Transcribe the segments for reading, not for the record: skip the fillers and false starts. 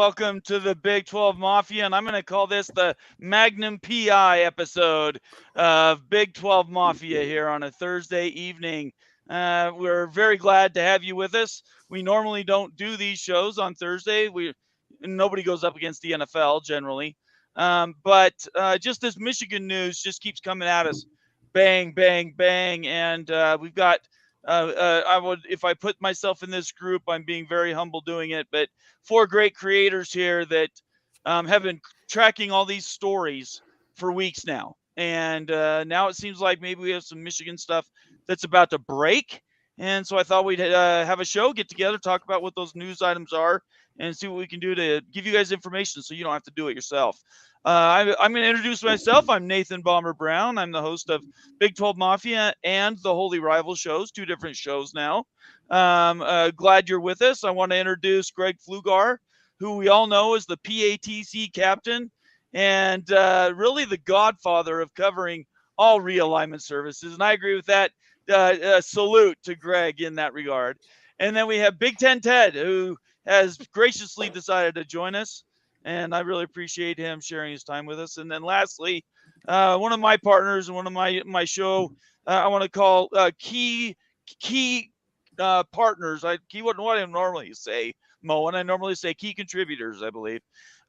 welcome to the Big 12 Mafia, and I'm going to call this the Magnum PI episode of Big 12 Mafia here on a Thursday evening. We're very glad to have you with us. We normally don't do these shows on Thursday. Nobody goes up against the NFL generally, but just this Michigan news just keeps coming at us, bang, bang, bang, and we've got. I would, if I put myself in this group, I'm being very humble doing it, but 4 great creators here that have been tracking all these stories for weeks now. And now it seems like maybe we have some Michigan stuff that's about to break. And so I thought we'd have a show, get together, talk about what those news items are, and see what we can do to give you guys information so you don't have to do it yourself. I'm going to introduce myself. I'm Nathan Bomber Brown. I'm the host of Big 12 Mafia and the Holy Rival shows, 2 different shows now. Glad you're with us. I want to introduce Greg Flugar, who we all know is the PATC captain and really the godfather of covering all realignment services. And I agree with that. Salute to Greg in that regard. And then we have Big Ten Ted, who has graciously decided to join us. And I really appreciate him sharing his time with us. And then lastly, one of my partners and one of my show, I want to call key partners. What I normally say, Moen. I normally say key contributors, I believe.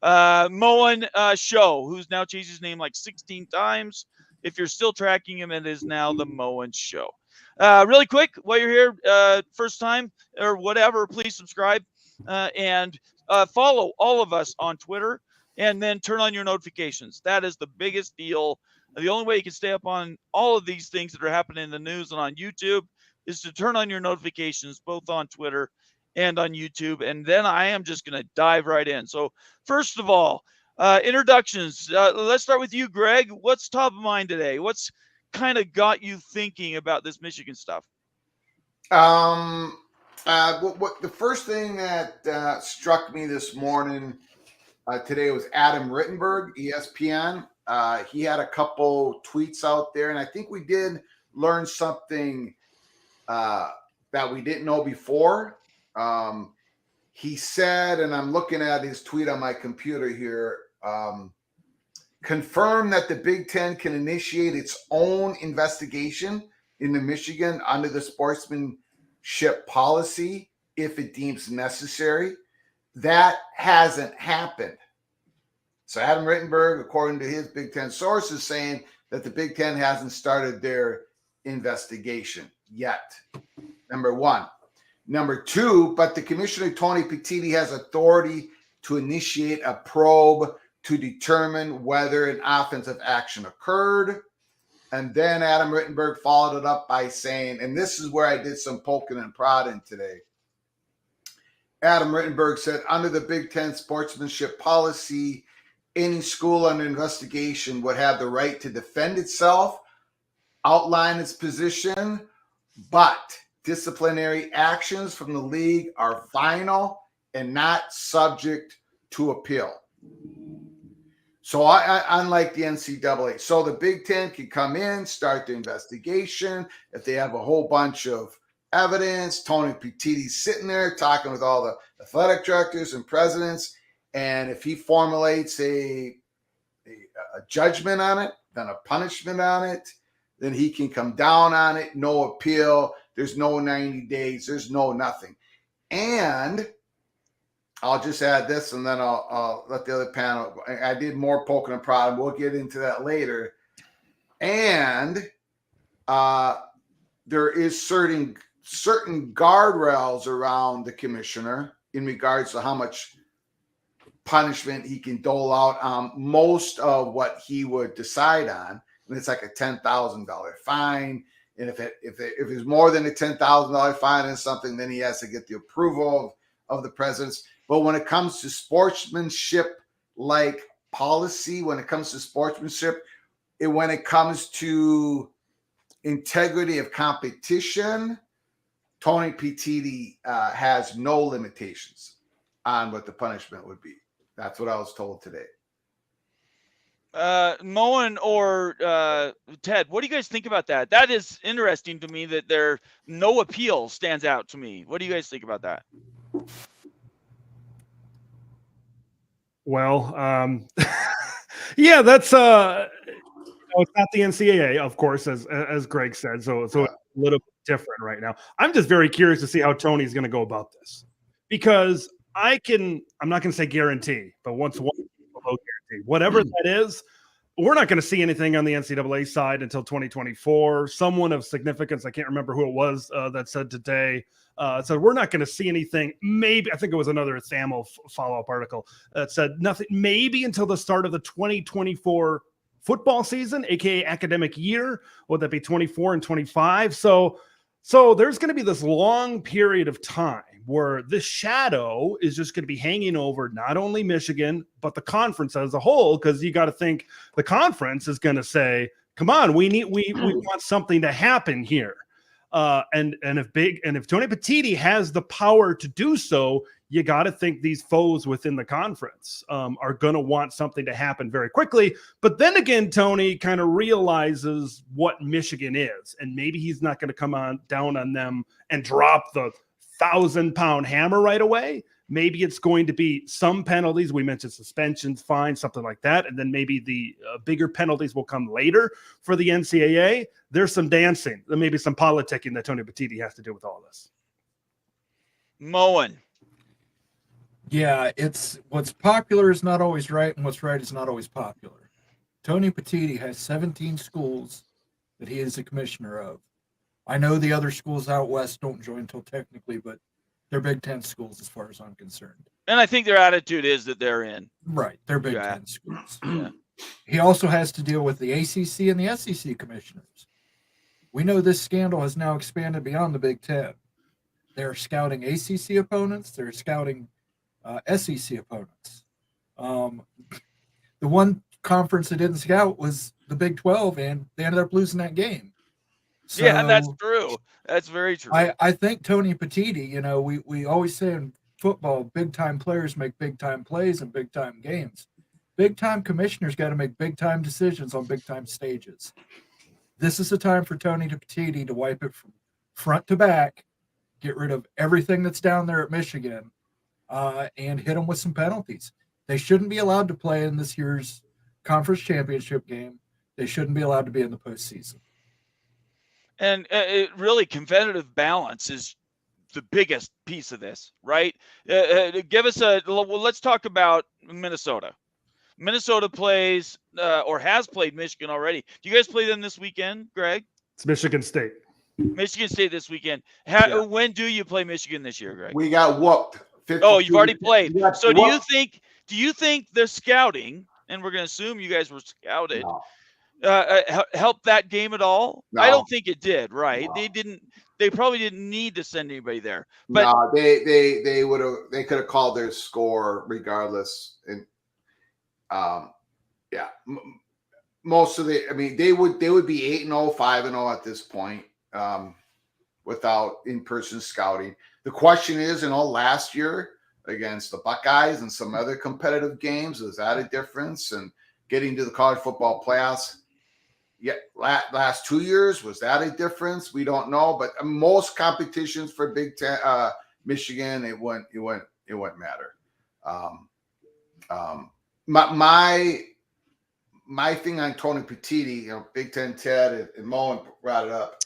Moen Show, who's now changed his name like 16 times. If you're still tracking him, it is now the Moen Show. Really quick, while you're here, first time or whatever, please subscribe and follow all of us on Twitter, and then turn on your notifications. That is the biggest deal. The only way you can stay up on all of these things that are happening in the news and on YouTube is to turn on your notifications, both on Twitter and on YouTube. And then I am just going to dive right in. So first of all, introductions. Let's start with you, Greg. What's top of mind today? What's kind of got you thinking about this Michigan stuff? The first thing that struck me this morning today was Adam Rittenberg, ESPN. He had a couple tweets out there, and I think we did learn something that we didn't know before. He said, and I'm looking at his tweet on my computer here, confirm that the Big Ten can initiate its own investigation into Michigan under the sportsmanship policy if it deems necessary. That hasn't happened. So Adam Rittenberg, according to his Big Ten sources, saying that the Big Ten hasn't started their investigation yet. Number one. Number two, but the Commissioner, Tony Petitti, has authority to initiate a probe to determine whether an offensive action occurred. And then Adam Rittenberg followed it up by saying, and this is where I did some poking and prodding today. Adam Rittenberg said, under the Big Ten sportsmanship policy, any school under investigation would have the right to defend itself, outline its position, but disciplinary actions from the league are final and not subject to appeal. So unlike the NCAA, so the Big Ten can come in, start the investigation. If they have a whole bunch of evidence, Tony Petitti's sitting there talking with all the athletic directors and presidents. And if he formulates a judgment on it, then a punishment on it, then he can come down on it. No appeal. There's no 90 days. There's no nothing. And I'll just add this, and then I'll let the other panel. I did more poking and prodding. We'll get into that later. And there is certain guardrails around the commissioner in regards to how much punishment he can dole out on most of what he would decide on. And it's like a $10,000 fine. And if it's more than a $10,000 fine and something, then he has to get the approval of the presidents. But when it comes to sportsmanship like policy, when it comes to sportsmanship, when it comes to integrity of competition, Tony Petitti has no limitations on what the punishment would be. That's what I was told today. Moen or Ted, what do you guys think about that? That is interesting to me that there no appeal stands out to me. What do you guys think about that? Well, yeah, that's it's not the NCAA, of course, as Greg said. So it's a little bit different right now. I'm just very curious to see how Tony's going to go about this, because I'm not going to say guarantee, but once one guarantee, whatever that is, we're not going to see anything on the NCAA side until 2024. Someone of significance, I can't remember who it was, that said today, said we're not going to see anything. Maybe, I think it was another Thamel follow-up article that said nothing, maybe until the start of the 2024 football season, aka academic year. Would that be 24 and 25? So there's going to be this long period of time where this shadow is just going to be hanging over not only Michigan, but the conference as a whole, because you got to think the conference is going to say, come on, we want something to happen here. And if Tony Petitti has the power to do so, you got to think these foes within the conference are going to want something to happen very quickly. But then again, Tony kind of realizes what Michigan is, and maybe he's not going to come down on them and drop the 1,000-pound hammer right away. Maybe it's going to be some penalties. We mentioned suspensions, fines, something like that. And then maybe the bigger penalties will come later for the NCAA. There's some dancing. There may be some politicking that Tony Petitti has to do with all this. Moen. Yeah, it's what's popular is not always right, and what's right is not always popular. Tony Petitti has 17 schools that he is the commissioner of. I know the other schools out west don't join until technically, but they're Big Ten schools as far as I'm concerned. And I think their attitude is that they're in. Right, they're Big Ten schools. Yeah. He also has to deal with the ACC and the SEC commissioners. We know this scandal has now expanded beyond the Big Ten. They're scouting ACC opponents. They're scouting SEC opponents. The one conference that didn't scout was the Big 12, and they ended up losing that game. So, yeah, that's true. That's very true. I think Tony Petitti, we always say in football, big-time players make big-time plays in big-time games. Big-time commissioners got to make big-time decisions on big-time stages. This is the time for Tony Petitti to wipe it from front to back, get rid of everything that's down there at Michigan, and hit them with some penalties. They shouldn't be allowed to play in this year's conference championship game. They shouldn't be allowed to be in the postseason. And it really, competitive balance is the biggest piece of this, right? Give us let's talk about Minnesota. Minnesota plays or has played Michigan already. Do you guys play them this weekend, Greg? It's Michigan State. Michigan State this weekend. When do you play Michigan this year, Greg? We got whooped. Oh, you've already played. So do you think the scouting, and we're going to assume you guys were scouted, helped that game at all? No. I don't think it did, right? No. They probably didn't need to send anybody there. But no, they could have called their score regardless. And most of they would be 8-0, 5-0 at this point without in-person scouting. The question is, last year against the Buckeyes and some other competitive games, was that a difference? And getting to the college football playoffs, last 2 years, was that a difference? We don't know. But most competitions for Big Ten, Michigan, it wouldn't matter. My thing on Tony Petitti, Big Ten Ted and Moen brought it up.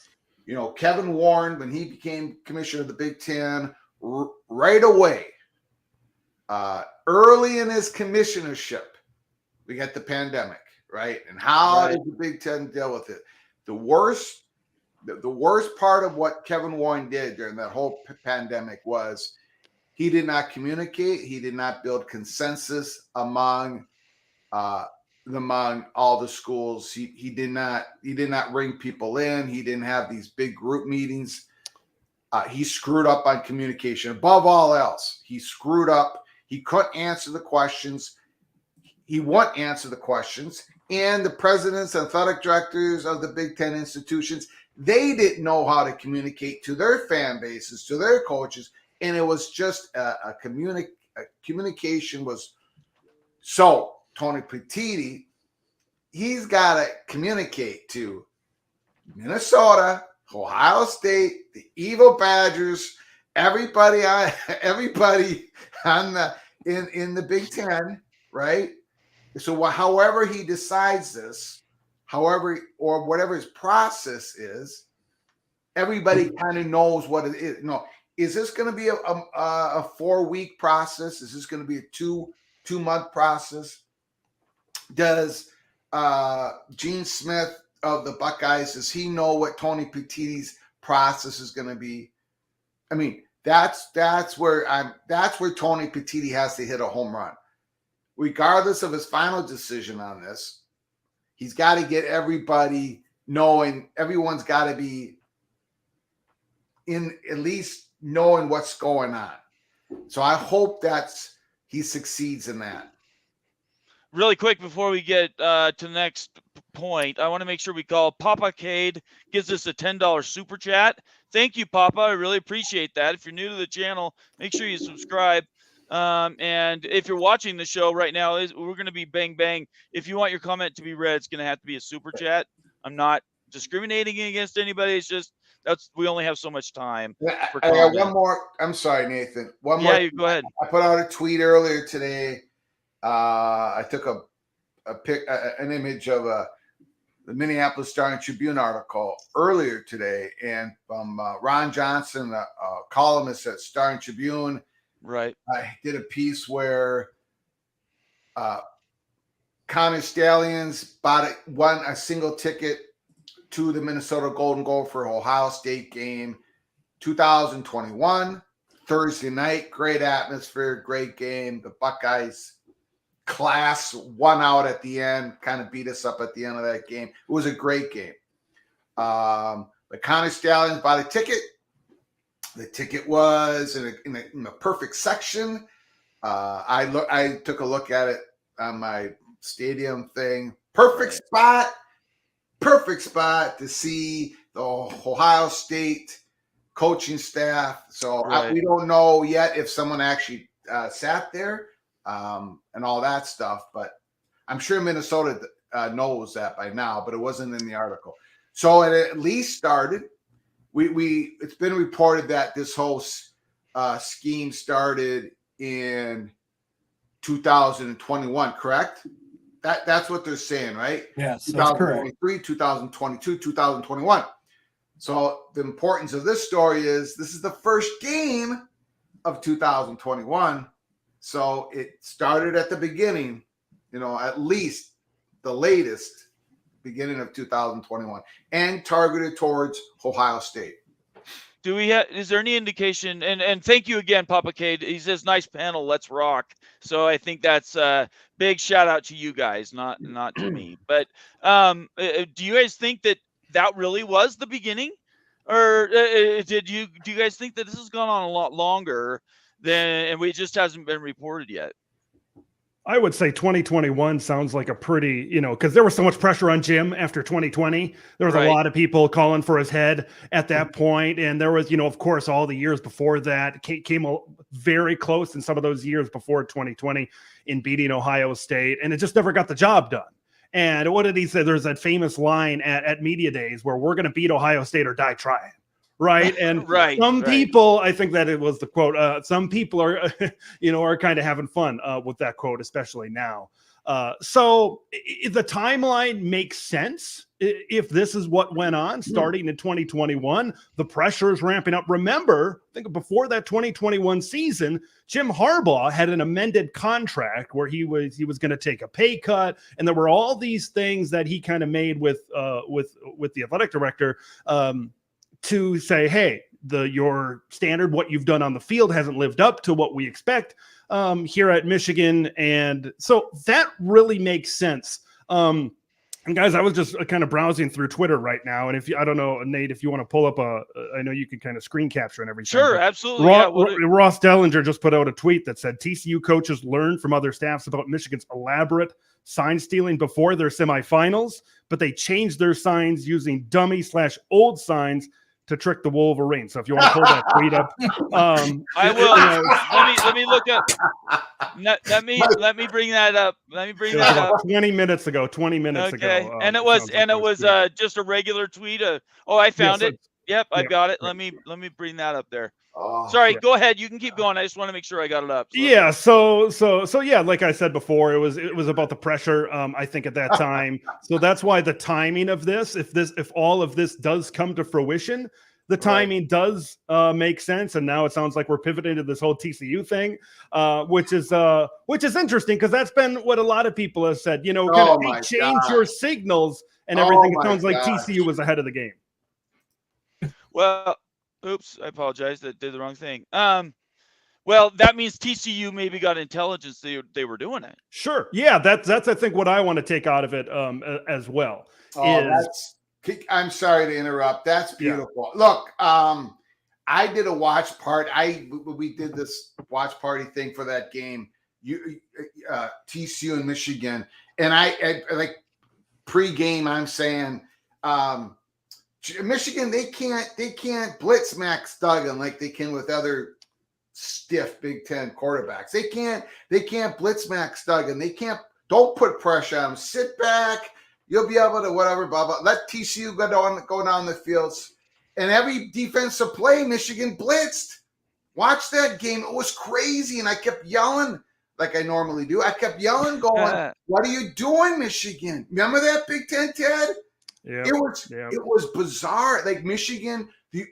Kevin Warren, when he became commissioner of the Big Ten, right away, early in his commissionership, we got the pandemic, right? And how did the Big Ten deal with it? The worst part of what Kevin Warren did during that whole pandemic was he did not communicate. He did not build consensus among all the schools. He did not bring people in. He didn't have these big group meetings. He screwed up on communication. Above all else, he screwed up. He couldn't answer the questions. He wouldn't answer the questions. And the presidents, athletic directors of the Big Ten institutions, they didn't know how to communicate to their fan bases, to their coaches. And it was just communication was so. Tony Petitti, he's got to communicate to Minnesota, Ohio State, the Evil Badgers, everybody on in the Big Ten, right? So however he decides this, however or whatever his process is, everybody kind of knows what it is. No, is this going to be a 4-week process? Is this going to be a 2-month process? Does Gene Smith of the Buckeyes, does he know what Tony Petitti's process is going to be? I mean, that's where Tony Petitti has to hit a home run. Regardless of his final decision on this, he's got to get everybody knowing, everyone's got to be in at least knowing what's going on. So I hope he succeeds in that. Really quick before we get to the next point, I want to make sure we call Papa Cade, gives us a $10 super chat. Thank you, Papa. I really appreciate that. If you're new to the channel, make sure you subscribe. And if you're watching the show right now, we're going to be bang, bang. If you want your comment to be read, it's going to have to be a super chat. I'm not discriminating against anybody. It's just we only have so much time. I got one more. I'm sorry, Nathan. One more. Yeah, you go ahead. I put out a tweet earlier today. I took an image of the Minneapolis Star and Tribune article earlier today, and from Ron Johnson, a columnist at Star and Tribune. Right. I did a piece where Connor Stallions won a single ticket to the Minnesota Golden Gopher Ohio State game 2021, Thursday night. Great atmosphere, great game. The Buckeyes class won out at the end, kind of beat us up at the end of that game. It was a great game. But Connor Stallions bought a ticket. The ticket was in a perfect section. I took a look at it on my stadium thing. Perfect spot to see the Ohio State coaching staff. So we don't know yet if someone actually sat there and all that stuff. But I'm sure Minnesota knows that by now, but it wasn't in the article. So it at least started. It's been reported that this whole scheme started in 2021, correct? That's what they're saying, right? Yes, that's correct. 2023, 2022, 2021. So the importance of this story is this is the first game of 2021. So it started at the beginning, at least the latest beginning of 2021, and targeted towards Ohio State. Is there any indication, and thank you again, Papa Cade. He says, nice panel, let's rock. So I think that's a big shout out to you guys, not to me. But do you guys think that really was the beginning? Or do you guys think that this has gone on a lot longer and it just hasn't been reported yet? I would say 2021 sounds like a pretty, because there was so much pressure on Jim after 2020. There was a lot of people calling for his head at that point. And there was, of course, all the years before that came very close in some of those years before 2020 in beating Ohio State. And it just never got the job done. And what did he say? There's that famous line at media days where we're going to beat Ohio State or die trying. Right. And some people, I think that it was the quote, some people are, are kind of having fun with that quote, especially now. So the timeline makes sense. If this is what went on starting in 2021, the pressure is ramping up. Remember, I think before that 2021 season, Jim Harbaugh had an amended contract where he was going to take a pay cut. And there were all these things that he kind of made with the athletic director, to say, hey, your standard, what you've done on the field hasn't lived up to what we expect here at Michigan. And so that really makes sense. And guys, I was just kind of browsing through Twitter right now. And I don't know, Nate, if you want to pull up I know you can kind of screen capture and everything. Sure, absolutely. Ross Dellinger just put out a tweet that said TCU coaches learned from other staffs about Michigan's elaborate sign stealing before their semifinals, but they changed their signs using dummy/old signs to trick the Wolverines. So if you want to pull that tweet up, I will. Let me look up. Let me bring that up. Let me bring that up. 20 minutes ago. Okay, and it was just a regular tweet. I found it. Yep, I got it. Let me bring that up there. Oh, Sorry, go ahead. You can keep going. I just want to make sure I got it up. Yeah. So yeah, like I said before, it was about the pressure. I think at that time. So that's why the timing of this, if all of this does come to fruition, the timing does make sense. And now it sounds like we're pivoting to this whole TCU thing, which is interesting because that's been what a lot of people have said. You know, kind of change your signals and everything. It sounds like TCU was ahead of the game. Well, oops, I apologize. I did the wrong thing. Well, that means TCU maybe got intelligence they were doing it. Sure. Yeah, that's I think what I want to take out of it as well. I'm sorry to interrupt. That's beautiful. Yeah. Look, I did a watch party. We did this watch party thing for that game, TCU and Michigan, and I like pregame. I'm saying Michigan they can't blitz Max Duggan like they can with other stiff Big Ten quarterbacks. They can't blitz Max Duggan. Don't put pressure on him. Sit back. You'll be able to whatever, blah, blah. Let TCU go down the fields. And every defensive play, Michigan blitzed. Watch that game. It was crazy. And I kept yelling like I normally do. I kept yelling, going, what are you doing, Michigan? Remember that, Big Ten, Ted? Yeah. It was bizarre. Like Michigan, it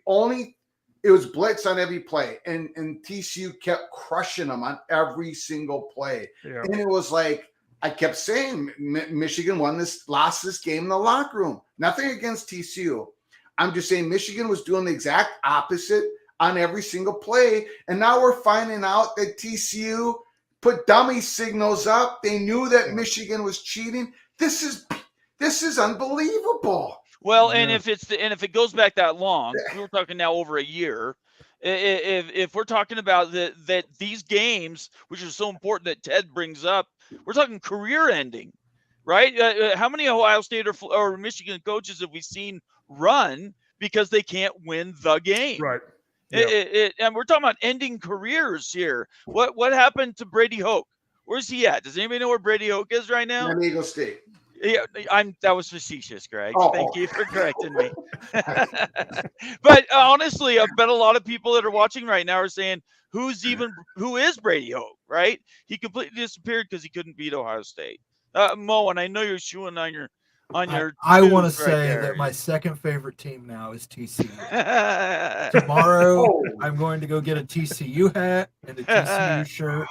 was blitz on every play, and TCU kept crushing them on every single play. Yeah. And it was like I kept saying, Michigan lost this game in the locker room. Nothing against TCU. I'm just saying Michigan was doing the exact opposite on every single play, and now we're finding out that TCU put dummy signals up. They knew that Michigan was cheating. This is unbelievable. Well, and if it goes back that long, we're talking now over a year. If we're talking about that these games, which is so important that Ted brings up, we're talking career ending, right? How many Ohio State or Michigan coaches have we seen run because they can't win the game? Right. Yep. And we're talking about ending careers here. What happened to Brady Hoke? Where's he at? Does anybody know where Brady Hoke is right now? San Diego State. Yeah, that was facetious, Greg. Thank you for correcting me. But honestly, I bet a lot of people that are watching right now are saying, who is Brady Hoke, right? He completely disappeared because he couldn't beat Ohio State. Mo, and I know you're chewing on your I want to say that my second favorite team now is TCU. Tomorrow, I'm going to go get a TCU hat and a TCU shirt.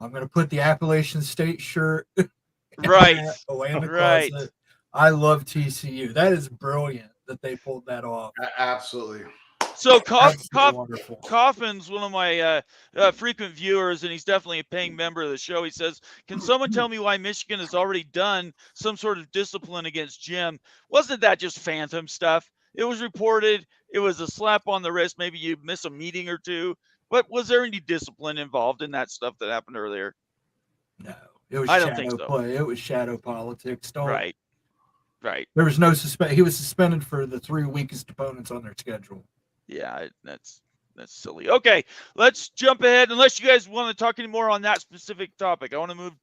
I'm going to put the Appalachian State shirt away in the closet. I love TCU. That is brilliant that they pulled that off. Absolutely. So Coffin's one of my frequent viewers, and he's definitely a paying member of the show. He says, can someone tell me why Michigan has already done some sort of discipline against Jim? Wasn't that just phantom stuff? It was reported. It was a slap on the wrist. Maybe you miss a meeting or two. But was there any discipline involved in that stuff that happened earlier? No. It was shadow play. It was shadow politics. Right. There was no He was suspended for the 3 weakest opponents on their schedule. Yeah, that's silly. Okay, let's jump ahead. Unless you guys want to talk any more on that specific topic, I want to move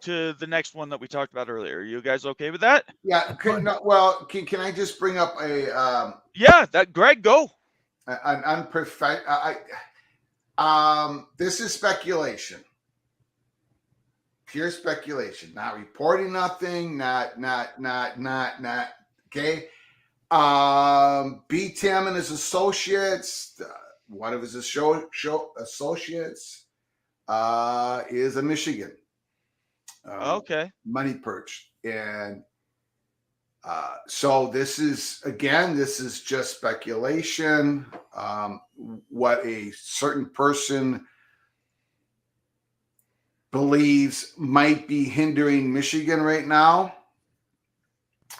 to the next one that we talked about earlier. Are you guys okay with that? Yeah. Can I just bring up a? Greg, go. This is speculation. Pure speculation, not reporting nothing, not okay. B. Tim and his associates, one of his associates is a Michigan money perch, and so this is just speculation. What a certain person believes might be hindering Michigan right now,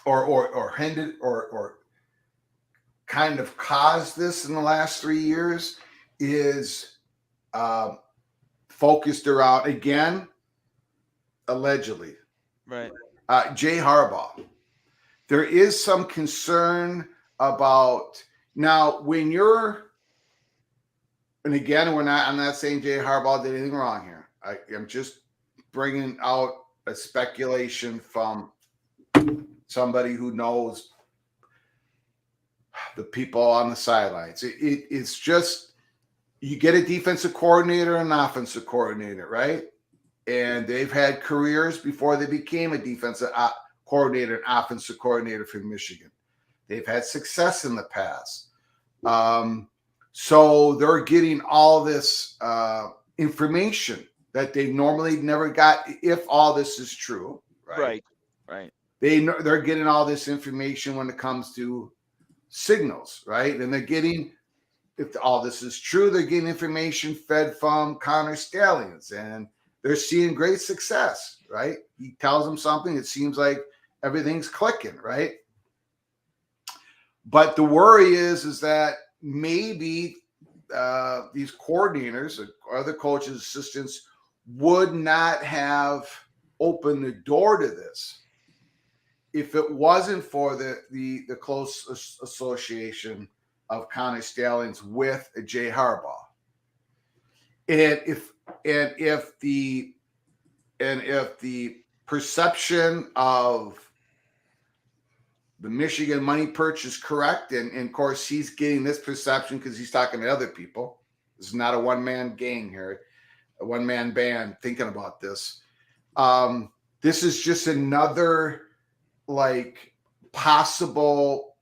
or hindered or kind of caused this in the last 3 years, is focused around, again, allegedly, right? Jay Harbaugh. There is some concern about now when you're, and again, I'm not saying Jay Harbaugh did anything wrong here. I am just bringing out a speculation from somebody who knows the people on the sidelines. It's just you get a defensive coordinator and an offensive coordinator, right? And they've had careers before they became a defensive coordinator and offensive coordinator for Michigan. They've had success in the past. So they're getting all this information that they normally never got if all this is true, right? Right. They're getting all this information when it comes to signals, right? And they're getting, if all this is true, they're getting information fed from Connor Stalions, and they're seeing great success, right? He tells them something, it seems like everything's clicking, right? But the worry is that maybe these coordinators or other coaches, assistants would not have opened the door to this if it wasn't for the close association of Connor Stalions with Jay Harbaugh. And if the perception of the Michigan money perch is correct, and of course he's getting this perception because he's talking to other people. This is not a one-man gang here, a one-man band thinking about this. This is just another possible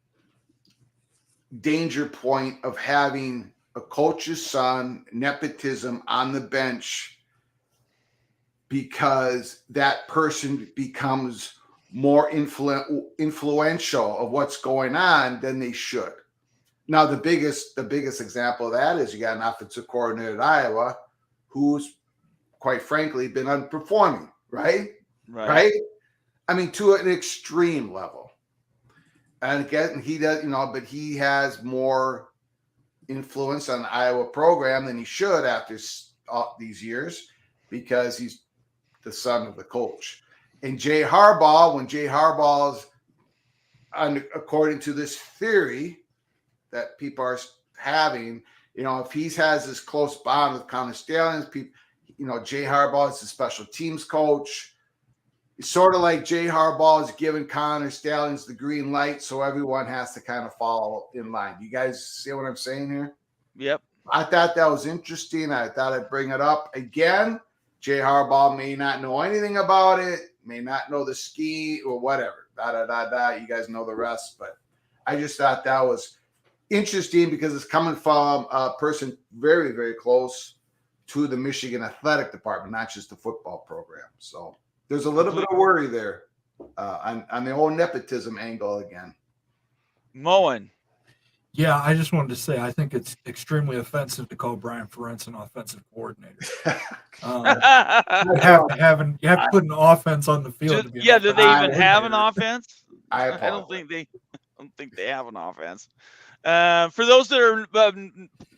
danger point of having a coach's son, nepotism on the bench, because that person becomes more influential of what's going on than they should. Now, the biggest example of that is you got an offensive coordinator at Iowa who's, quite frankly, been underperforming, right? I mean, to an extreme level. And again, he does, but he has more influence on the Iowa program than he should after these years because he's the son of the coach. And Jay Harbaugh, when Jay Harbaugh's, according to this theory that people are having, if he has this close bond with Connor Stalions, Jay Harbaugh is the special teams coach. It's sort of like Jay Harbaugh is giving Connor Stalions the green light, so everyone has to kind of follow in line. You guys see what I'm saying here? Yep. I thought that was interesting. I thought I'd bring it up again. Jay Harbaugh may not know anything about it, may not know the ski or whatever. You guys know the rest. But I just thought that was interesting because it's coming from a person very, very close to the Michigan athletic department, not just the football program. So there's a little bit of worry there on the whole nepotism angle again. Moen. Yeah, I just wanted to say I think it's extremely offensive to call Brian Ferentz an offensive coordinator. You have to put an offense on the field. Do they even have an offense? I don't think they have an offense. For those that are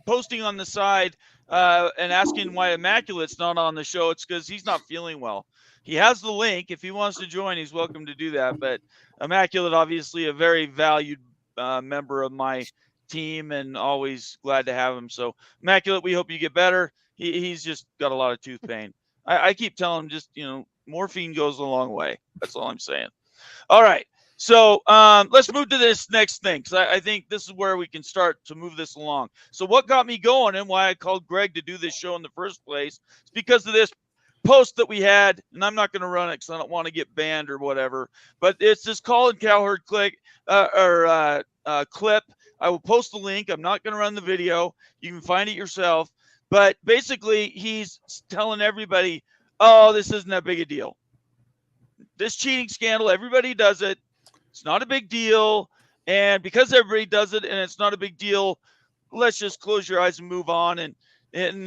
posting on the side and asking why Immaculate's not on the show, it's because he's not feeling well. He has the link. If he wants to join, he's welcome to do that. But Immaculate, obviously, a very valued member of my team and always glad to have him. So Immaculate, we hope you get better. He's just got a lot of tooth pain. I keep telling him just, morphine goes a long way. That's all I'm saying. All right. So let's move to this next thing, because I think this is where we can start to move this along. So what got me going and why I called Greg to do this show in the first place is because of this post that we had, and I'm not going to run it because I don't want to get banned or whatever, but it's this Colin Cowherd clip. I will post the link. I'm not going to run the video. You can find it yourself. But basically, he's telling everybody, oh, this isn't that big a deal. This cheating scandal, everybody does it. It's not a big deal. And because everybody does it and it's not a big deal, let's just close your eyes and move on. And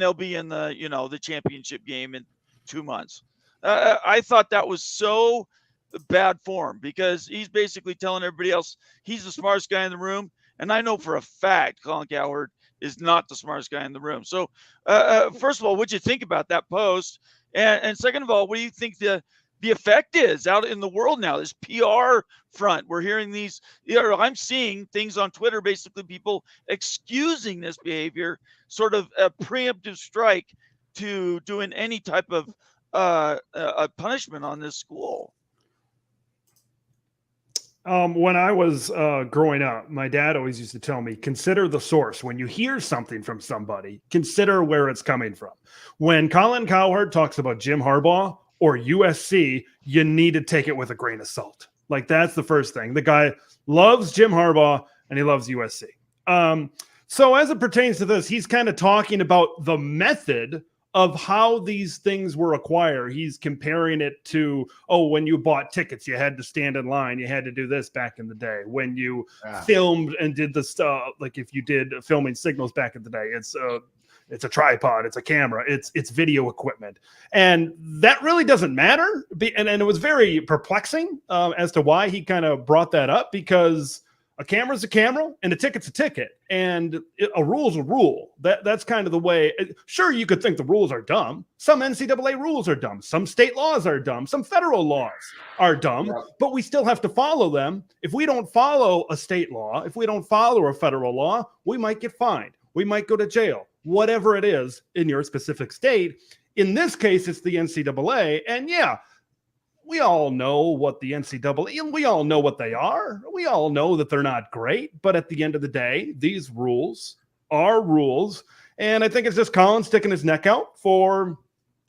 they'll be in the, the championship game in 2 months. I thought that was so bad form because he's basically telling everybody else he's the smartest guy in the room. And I know for a fact Colin Cowherd is not the smartest guy in the room. So first of all, what'd you think about that post? And second of all, what do you think the effect is out in the world now, this PR front? We're hearing these, I'm seeing things on Twitter, basically people excusing this behavior, sort of a preemptive strike to doing any type of a punishment on this school. When I was growing up, my dad always used to tell me, consider the source. When you hear something from somebody, consider where it's coming from. When Colin Cowherd talks about Jim Harbaugh or USC, you need to take it with a grain of salt. Like, that's the first thing. The guy loves Jim Harbaugh and he loves USC. So as it pertains to this, he's kind of talking about the method of how these things were acquired. He's comparing it to, when you bought tickets, you had to stand in line. You had to do this back in the day. When you filmed and did the stuff, like if you did filming signals back in the day, it's a tripod, it's a camera, it's video equipment. And that really doesn't matter. And it was very perplexing as to why he kind of brought that up, because a camera's a camera and a ticket's a ticket, and a rule's a rule. That's kind of the way. Sure, you could think the rules are dumb. Some NCAA rules are dumb. Some state laws are dumb. Some federal laws are dumb, but we still have to follow them. If we don't follow a state law, if we don't follow a federal law, we might get fined. We might go to jail, whatever it is in your specific state. In this case, it's the NCAA. And we all know what the NCAA, we all know what they are. We all know that they're not great, but at the end of the day, these rules are rules. And I think it's just Colin sticking his neck out for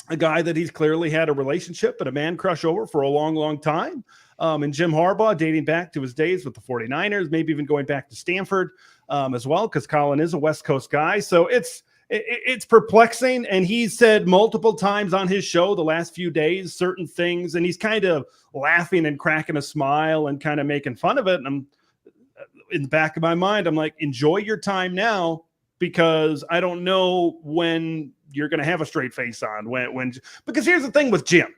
a guy that he's clearly had a relationship and a man crush over for a long, long time. And Jim Harbaugh, dating back to his days with the 49ers, maybe even going back to Stanford as well, because Colin is a West Coast guy. So it's perplexing. And he said multiple times on his show the last few days certain things, and he's kind of laughing and cracking a smile and kind of making fun of it. And I'm in the back of my mind, I'm like, enjoy your time now, because I don't know when you're going to have a straight face on. Because here's the thing with Jim.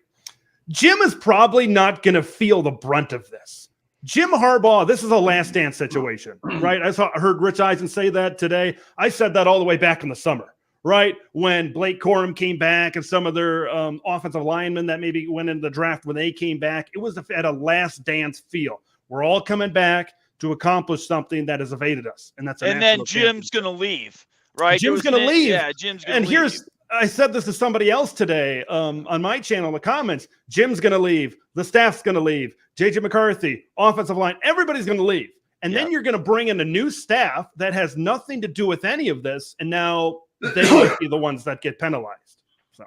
Jim is probably not going to feel the brunt of this. Jim Harbaugh, this is a last dance situation, right? I heard Rich Eisen say that today. I said that all the way back in the summer, right? When Blake Corum came back and some of their offensive linemen that maybe went into the draft, when they came back, it was at a last dance feel. We're all coming back to accomplish something that has evaded us. And then Jim's going to leave, right? Jim's going to leave. Yeah, Jim's going to leave. And I said this to somebody else today on my channel in the comments. Jim's going to leave. The staff's going to leave. JJ McCarthy, offensive line, everybody's going to leave. And then you're going to bring in a new staff that has nothing to do with any of this. And now they might be the ones that get penalized. So,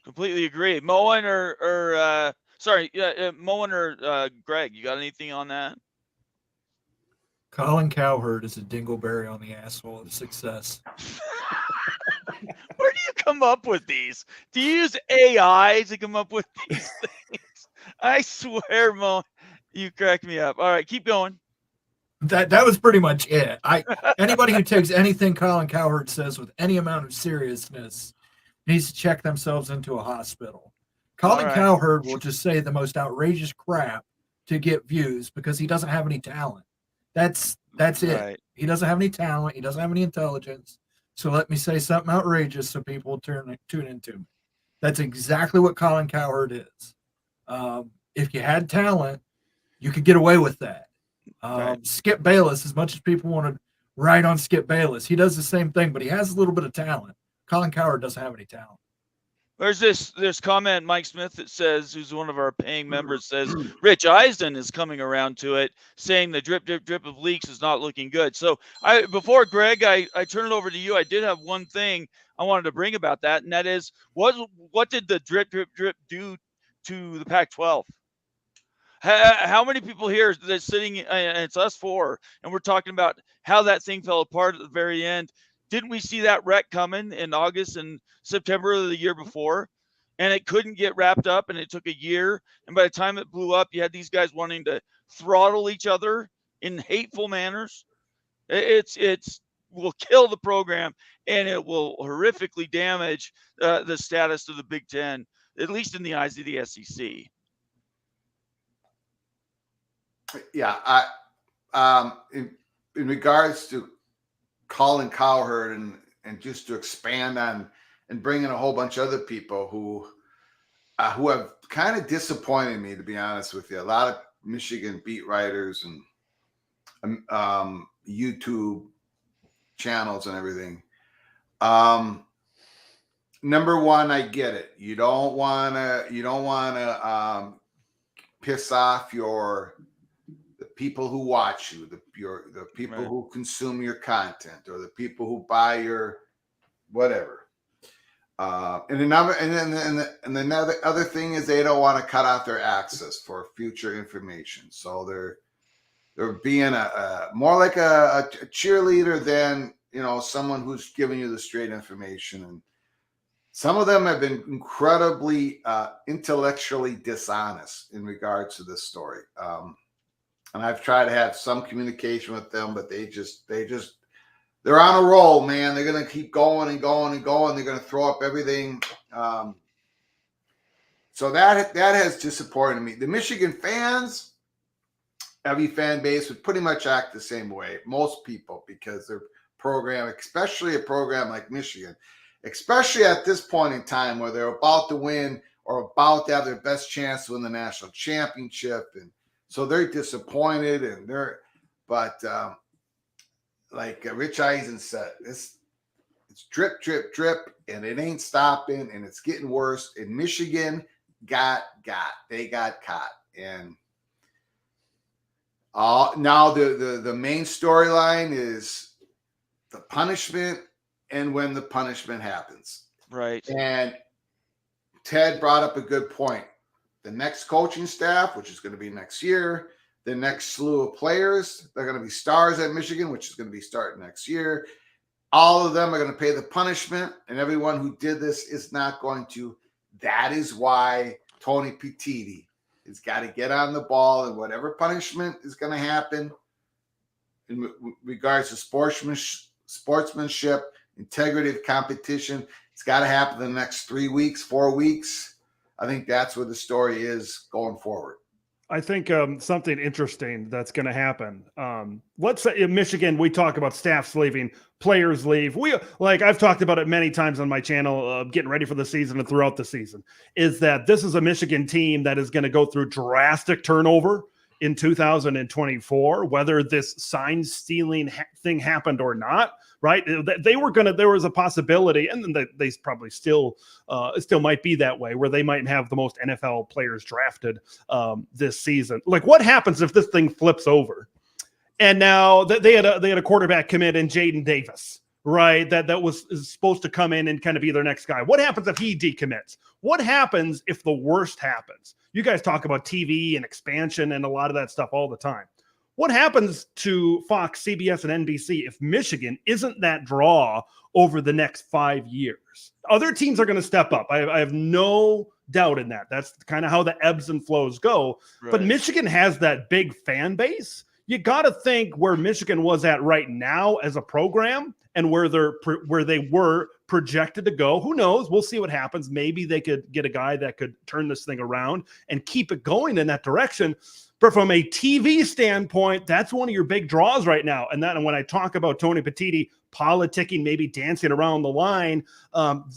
completely agree. Moen or Greg, you got anything on that? Colin Cowherd is a dingleberry on the asshole of success. Where do you come up with these? Do you use AI to come up with these things? I swear, Mo, you crack me up. All right, keep going. That was pretty much it. Anybody who takes anything Colin Cowherd says with any amount of seriousness needs to check themselves into a hospital. Colin Cowherd will just say the most outrageous crap to get views because he doesn't have any talent. That's it. Right. He doesn't have any talent. He doesn't have any intelligence. So let me say something outrageous so people will tune into me. That's exactly what Colin Cowherd is. If you had talent, you could get away with that. Skip Bayless, as much as people want to write on Skip Bayless, he does the same thing, but he has a little bit of talent. Colin Cowherd doesn't have any talent. There's this comment, Mike Smith, that says, who's one of our paying members, says Rich Eisen is coming around to it, saying the drip of leaks is not looking good. So before Greg, I turn it over to you. I did have one thing I wanted to bring about that, and that is what did the drip do to the Pac-12? How many people here that's sitting, and it's us four, and we're talking about how that thing fell apart at the very end? Didn't we see that wreck coming in August and September of the year before? And it couldn't get wrapped up, and it took a year. And by the time it blew up, you had these guys wanting to throttle each other in hateful manners. It's will kill the program, and it will horrifically damage the status of the Big Ten, at least in the eyes of the SEC. Yeah, in regards to Colin Cowherd and just to expand on and bring in a whole bunch of other people who have kind of disappointed me, to be honest with you. A lot of Michigan beat writers and YouTube channels and everything. Number one, I get it. You don't want to piss off the people who watch you, the people Right. who consume your content, or the people who buy your whatever. And another other thing is they don't want to cut off their access for future information. So they're being a more like a cheerleader than, you know, someone who's giving you the straight information. And some of them have been incredibly intellectually dishonest in regards to this story. And I've tried to have some communication with them, but they're on a roll, man. They're going to keep going and going and going. They're going to throw up everything. So that has disappointed me. The Michigan fans, every fan base would pretty much act the same way. Most people, because their program, especially a program like Michigan, especially at this point in time where they're about to win or about to have their best chance to win the national championship. And so they're disappointed, but like Rich Eisen said, it's drip, drip, drip, and it ain't stopping, and it's getting worse. And Michigan they got caught. And now the main storyline is the punishment and when the punishment happens. Right. And Ted brought up a good point. The next coaching staff, which is going to be next year, the next slew of players, they're going to be stars at Michigan, which is going to be starting next year. All of them are going to pay the punishment, and everyone who did this is not going to. That is why Tony Petitti has got to get on the ball, and whatever punishment is going to happen in regards to sportsmanship, integrity of competition, it's got to happen in the next 3 weeks, 4 weeks. I think that's where the story is going forward. I think something interesting that's going to happen. Let's say in Michigan, we talk about staffs leaving, players leave. I've talked about it many times on my channel, getting ready for the season and throughout the season, is that this is a Michigan team that is going to go through drastic turnover in 2024, whether this sign stealing thing happened or not. Right. There was a possibility, and then they probably still might be that way, where they might have the most NFL players drafted this season. Like, what happens if this thing flips over? And now they had a quarterback commit in Jaden Davis, right? That was supposed to come in and kind of be their next guy. What happens if he decommits? What happens if the worst happens? You guys talk about TV and expansion and a lot of that stuff all the time. What happens to Fox, CBS, and NBC if Michigan isn't that draw over the next 5 years? Other teams are going to step up. I have no doubt in that. That's kind of how the ebbs and flows go. Right. But Michigan has that big fan base. You got to think where Michigan was at right now as a program and where they were projected to go. Who knows? We'll see what happens. Maybe they could get a guy that could turn this thing around and keep it going in that direction. But from a TV standpoint, that's one of your big draws right now. And when I talk about Tony Petitti politicking, maybe dancing around the line,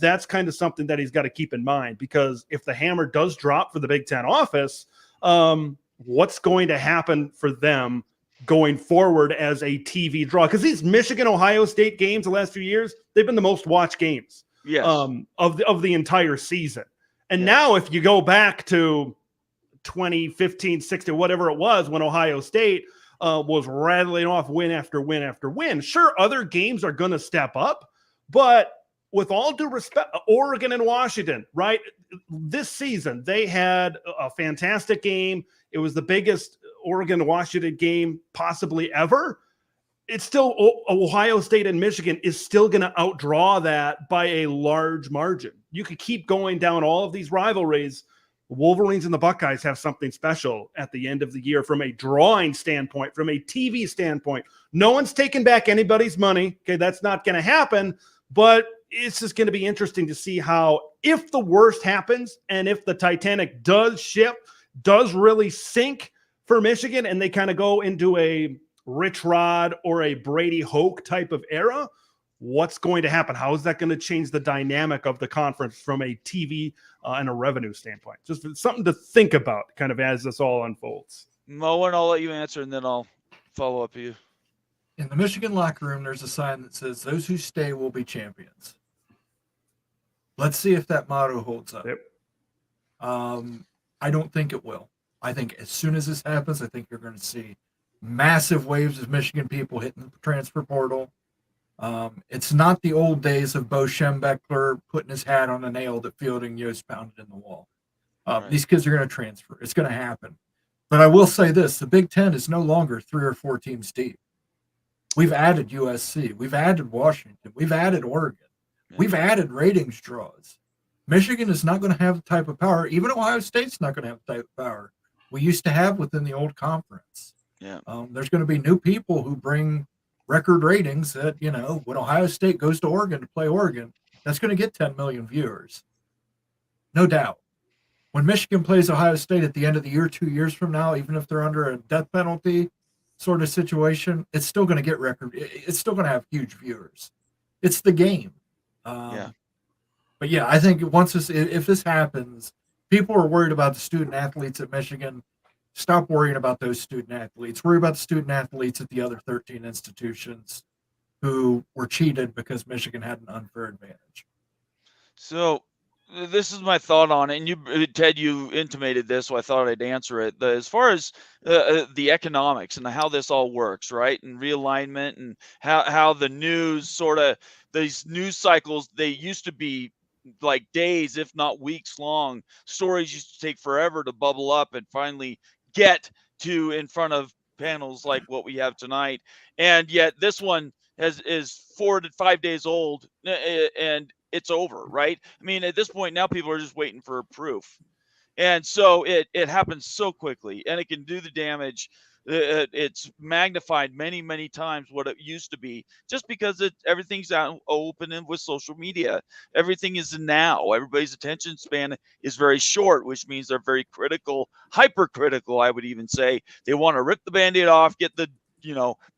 that's kind of something that he's got to keep in mind, because if the hammer does drop for the Big Ten office, what's going to happen for them going forward as a TV draw? Because these Michigan-Ohio State games the last few years, they've been the most watched games of the entire season. And now if you go back to 2015, 16, whatever it was, when Ohio State was rattling off win after win after win. Sure, other games are going to step up, but with all due respect, Oregon and Washington, right? This season, they had a fantastic game. It was the biggest Oregon-Washington game possibly ever. It's still Ohio State and Michigan is still going to outdraw that by a large margin. You could keep going down all of these rivalries. Wolverines and the Buckeyes have something special at the end of the year from a drawing standpoint, from a TV standpoint. No one's taking back anybody's money. Okay, that's not going to happen, but it's just going to be interesting to see how, if the worst happens and if the Titanic does really sink for Michigan and they kind of go into a Rich Rod or a Brady Hoke type of era, what's going to happen? How is that going to change the dynamic of the conference from a TV and a revenue standpoint? Just something to think about kind of as this all unfolds. Moen, I'll let you answer and then I'll follow up you. In the Michigan locker room, there's a sign that says, "Those who stay will be champions." Let's see if that motto holds up. Yep. I don't think it will. I think as soon as this happens, I think you're going to see massive waves of Michigan people hitting the transfer portal. It's not the old days of Bo Schembechler putting his hat on a nail that Fielding Yost pounded in the wall. Right. These kids are going to transfer. It's going to happen. But I will say this, the Big Ten is no longer 3 or 4 teams deep. We've added USC. We've added Washington. We've added Oregon. Yeah. We've added ratings draws. Michigan is not going to have the type of power. Even Ohio State's not going to have the type of power we used to have within the old conference. Yeah. There's going to be new people who bring record ratings that, you know, when Ohio State goes to Oregon to play Oregon, that's going to get 10 million viewers. No doubt. When Michigan plays Ohio State at the end of the year, 2 years from now, even if they're under a death penalty sort of situation, it's still going to get record. It's still going to have huge viewers. It's the game. Yeah. But yeah, I think if this happens, people are worried about the student athletes at Michigan. Stop worrying about those student athletes. Worry about the student athletes at the other 13 institutions who were cheated because Michigan had an unfair advantage. So this is my thought on it, and you, Ted, you intimated this, so I thought I'd answer it. As far as the economics and how this all works, right, and realignment, and how the news sort of, these news cycles, they used to be like days, if not weeks long. Stories used to take forever to bubble up and finally get to in front of panels like what we have tonight. And yet this one is 4 to 5 days old, and it's over, right? I mean, at this point now, people are just waiting for proof. And so it happens so quickly, and it can do the damage. It's magnified many, many times what it used to be, just because everything's out open and with social media. Everything is now. Everybody's attention span is very short, which means they're very critical, hypercritical, I would even say. They want to rip the Band-Aid off, get the,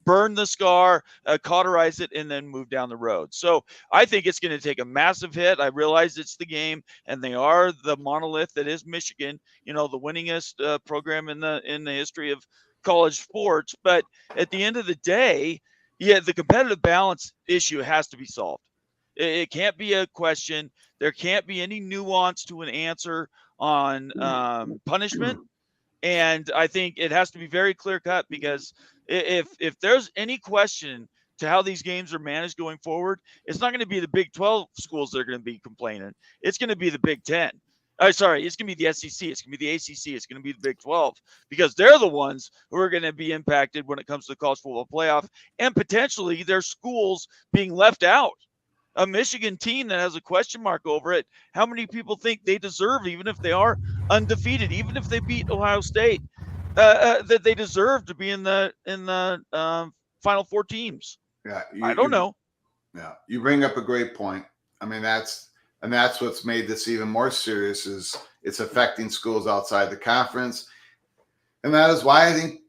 burn the scar, cauterize it, and then move down the road. So I think it's going to take a massive hit. I realize it's the game, and they are the monolith that is Michigan, the winningest program in the history of college sports. But at the end of the day, the competitive balance issue has to be solved. It can't be a question. There can't be any nuance to an answer on punishment. And I think it has to be very clear cut, because if there's any question to how these games are managed going forward, it's not going to be the Big 12 schools that are going to be complaining. It's going to be the Big 10. It's going to be the SEC. It's going to be the ACC. It's going to be the Big 12, because they're the ones who are going to be impacted when it comes to the college football playoff, and potentially their schools being left out. A Michigan team that has a question mark over it, how many people think they deserve, even if they are undefeated, even if they beat Ohio State, that they deserve to be in the Final Four teams? Yeah, I don't know. Yeah, you bring up a great point. I mean, that's what's made this even more serious, is it's affecting schools outside the conference, and that is why I think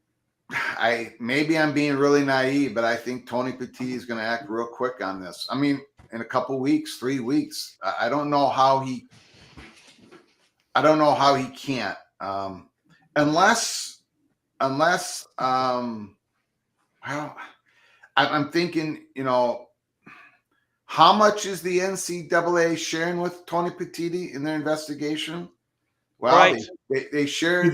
maybe I'm being really naive, but I think Tony Petit is going to act real quick on this. I mean, in a couple weeks, 3 weeks. I don't know how he can't, unless well, I'm thinking, how much is the NCAA sharing with Tony Petitti in their investigation? Well, right. They share.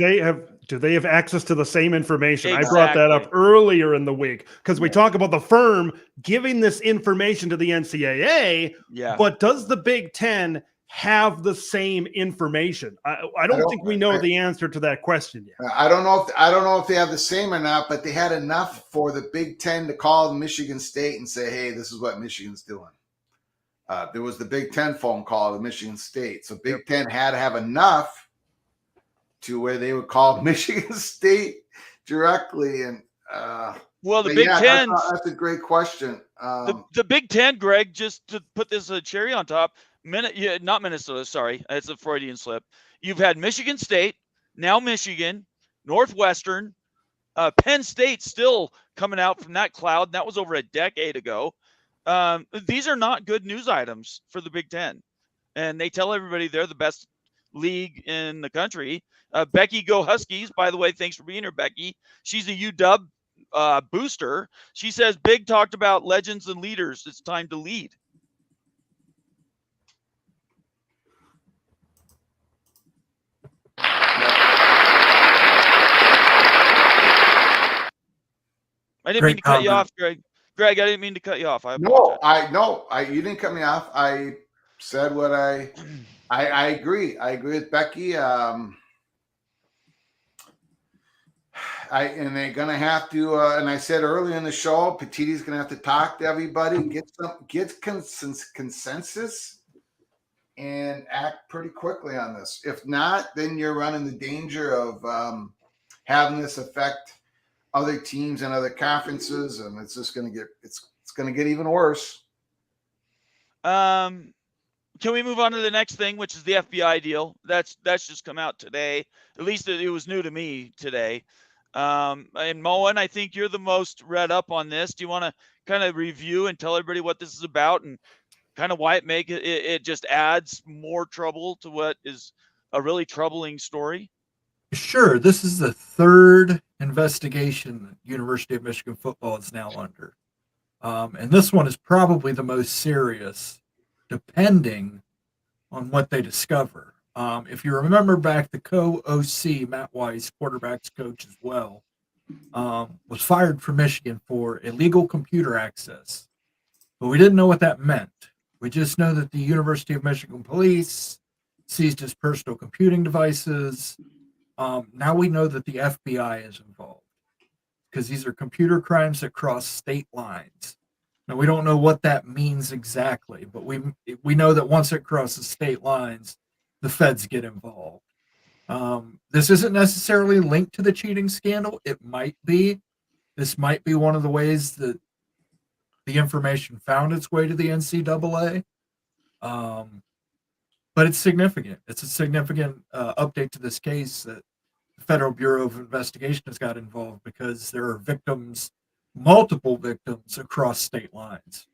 Do they have access to the same information? Exactly. I brought that up earlier in the week, because we talk about the firm giving this information to the NCAA, but does the Big Ten have the same information? I don't think we know the answer to that question yet. I don't know if they have the same or not, but they had enough for the Big Ten to call Michigan State and say, hey, this is what Michigan's doing. There was the Big Ten phone call to Michigan State. So Big Ten had to have enough to where they would call Michigan State directly. And well, the Big Ten, that's a great question. The Big Ten, Greg, just to put this a cherry on top, not Minnesota, sorry, it's a Freudian slip. You've had Michigan State, now Michigan, Northwestern, Penn State still coming out from that cloud. That was over a decade ago. These are not good news items for the Big Ten, and they tell everybody they're the best league in the country. Becky, go Huskies. By the way, thanks for being here, Becky. She's a UW booster. She says Big talked about legends and leaders. It's time to lead. I didn't Great mean to cut you comment. off, Greg. Greg, I didn't mean to cut you off. I No, apologize. you didn't cut me off. I said what I agree. I agree with Becky. And they're gonna have to. And I said earlier in the show, Petitti's gonna have to talk to everybody, get consensus, and act pretty quickly on this. If not, then you're running the danger of having this affect other teams and other conferences, and it's just gonna get even worse. Can we move on to the next thing, which is the FBI deal? That's just come out today. At least it was new to me today. And Moen, I think you're the most read up on this. Do you want to kind of review and tell everybody what this is about and kind of why it just adds more trouble to what is a really troubling story? Sure. This is the third investigation that University of Michigan football is now under. And this one is probably the most serious, depending on what they discover. If you remember back, the co-OC, Matt Weiss, quarterback's coach as well, was fired from Michigan for illegal computer access. But we didn't know what that meant. We just know that the University of Michigan police seized his personal computing devices. Now we know that the FBI is involved because these are computer crimes that cross state lines. Now, we don't know what that means exactly, but we know that once it crosses state lines, the feds get involved. This isn't necessarily linked to the cheating scandal. It might be. This might be one of the ways that the information found its way to the NCAA. But it's significant. It's a significant update to this case that the Federal Bureau of Investigation has got involved because there are victims, multiple victims across state lines.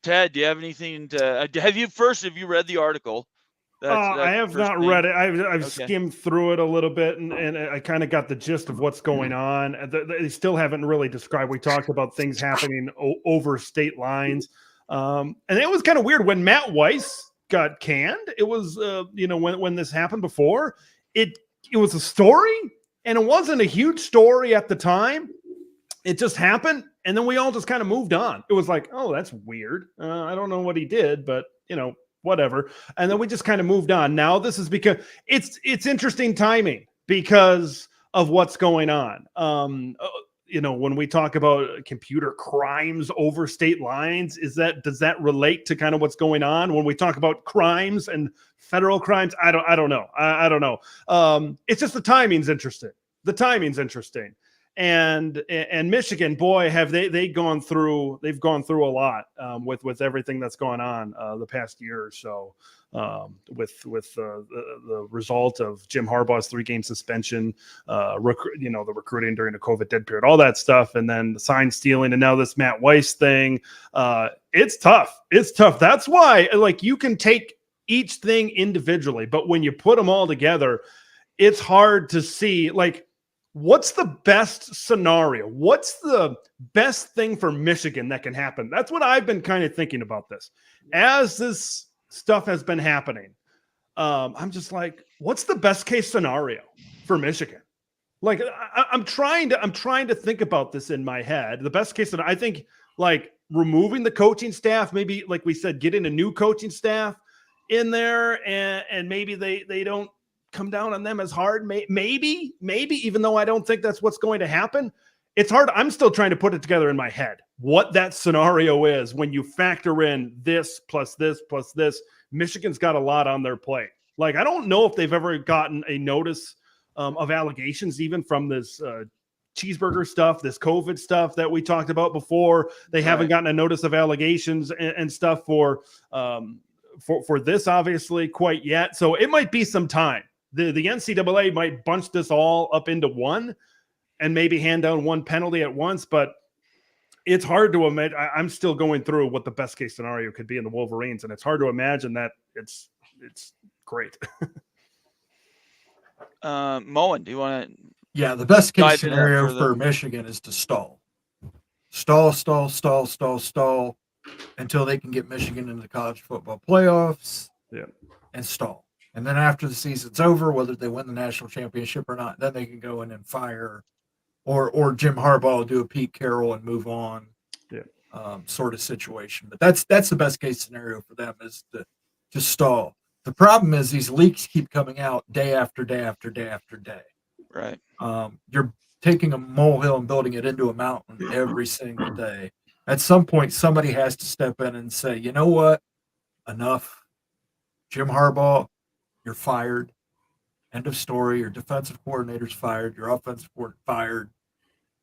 Ted, do you have anything to have you read the article? I have not read it. I've skimmed through it a little bit, and I kind of got the gist of what's going on. They still haven't really described. We talked about things happening over state lines, and it was kind of weird when Matt Weiss got canned. It was when this happened before. It was a story, and it wasn't a huge story at the time. It just happened, and then we all just kind of moved on. It was like, oh, that's weird. I don't know what he did, but whatever. And then we just kind of moved on. Now this is because it's interesting timing because of what's going on. When we talk about computer crimes over state lines, does that relate to kind of what's going on when we talk about crimes and federal crimes? I don't know. I don't know. It's just the timing's interesting. And Michigan, boy, have they've gone through a lot with everything that's gone on the past year or so, with the result of Jim Harbaugh's 3-game suspension, the recruiting during the COVID dead period, all that stuff, and then the sign stealing, and now this Matt Weiss thing. It's tough. That's why, you can take each thing individually, but when you put them all together, it's hard to see what's the best scenario? What's the best thing for Michigan that can happen? That's what I've been kind of thinking about this. As this stuff has been happening, I'm just like, what's the best case scenario for Michigan? I'm trying to think about this in my head. The best case scenario, I think, removing the coaching staff, maybe like we said, getting a new coaching staff in there, and maybe they don't come down on them as hard. Maybe, even though I don't think that's what's going to happen. It's hard. I'm still trying to put it together in my head, what that scenario is when you factor in this plus this plus this. Michigan's got a lot on their plate. I don't know if they've ever gotten a notice of allegations, even from this cheeseburger stuff, this COVID stuff that we talked about before. They haven't gotten a notice of allegations and stuff for this, obviously, quite yet. So it might be some time. The NCAA might bunch this all up into one and maybe hand down one penalty at once, but it's hard to imagine. I'm still going through what the best case scenario could be in the Wolverines, and it's hard to imagine that it's great. Moen, do you want to? Yeah, the best case scenario for Michigan is to stall until they can get Michigan into the college football playoffs. Yeah, and stall. And then after the season's over, whether they win the national championship or not, then they can go in and fire or Jim Harbaugh will do a Pete Carroll and move on. Sort of situation. But that's the best case scenario for them, is to stall. The problem is these leaks keep coming out day after day after day after day. Right. You're taking a molehill and building it into a mountain every single day. At some point, somebody has to step in and say, you know what? Enough. Jim Harbaugh, you're fired. End of story. Your defensive coordinator's fired. Your offensive coordinator fired.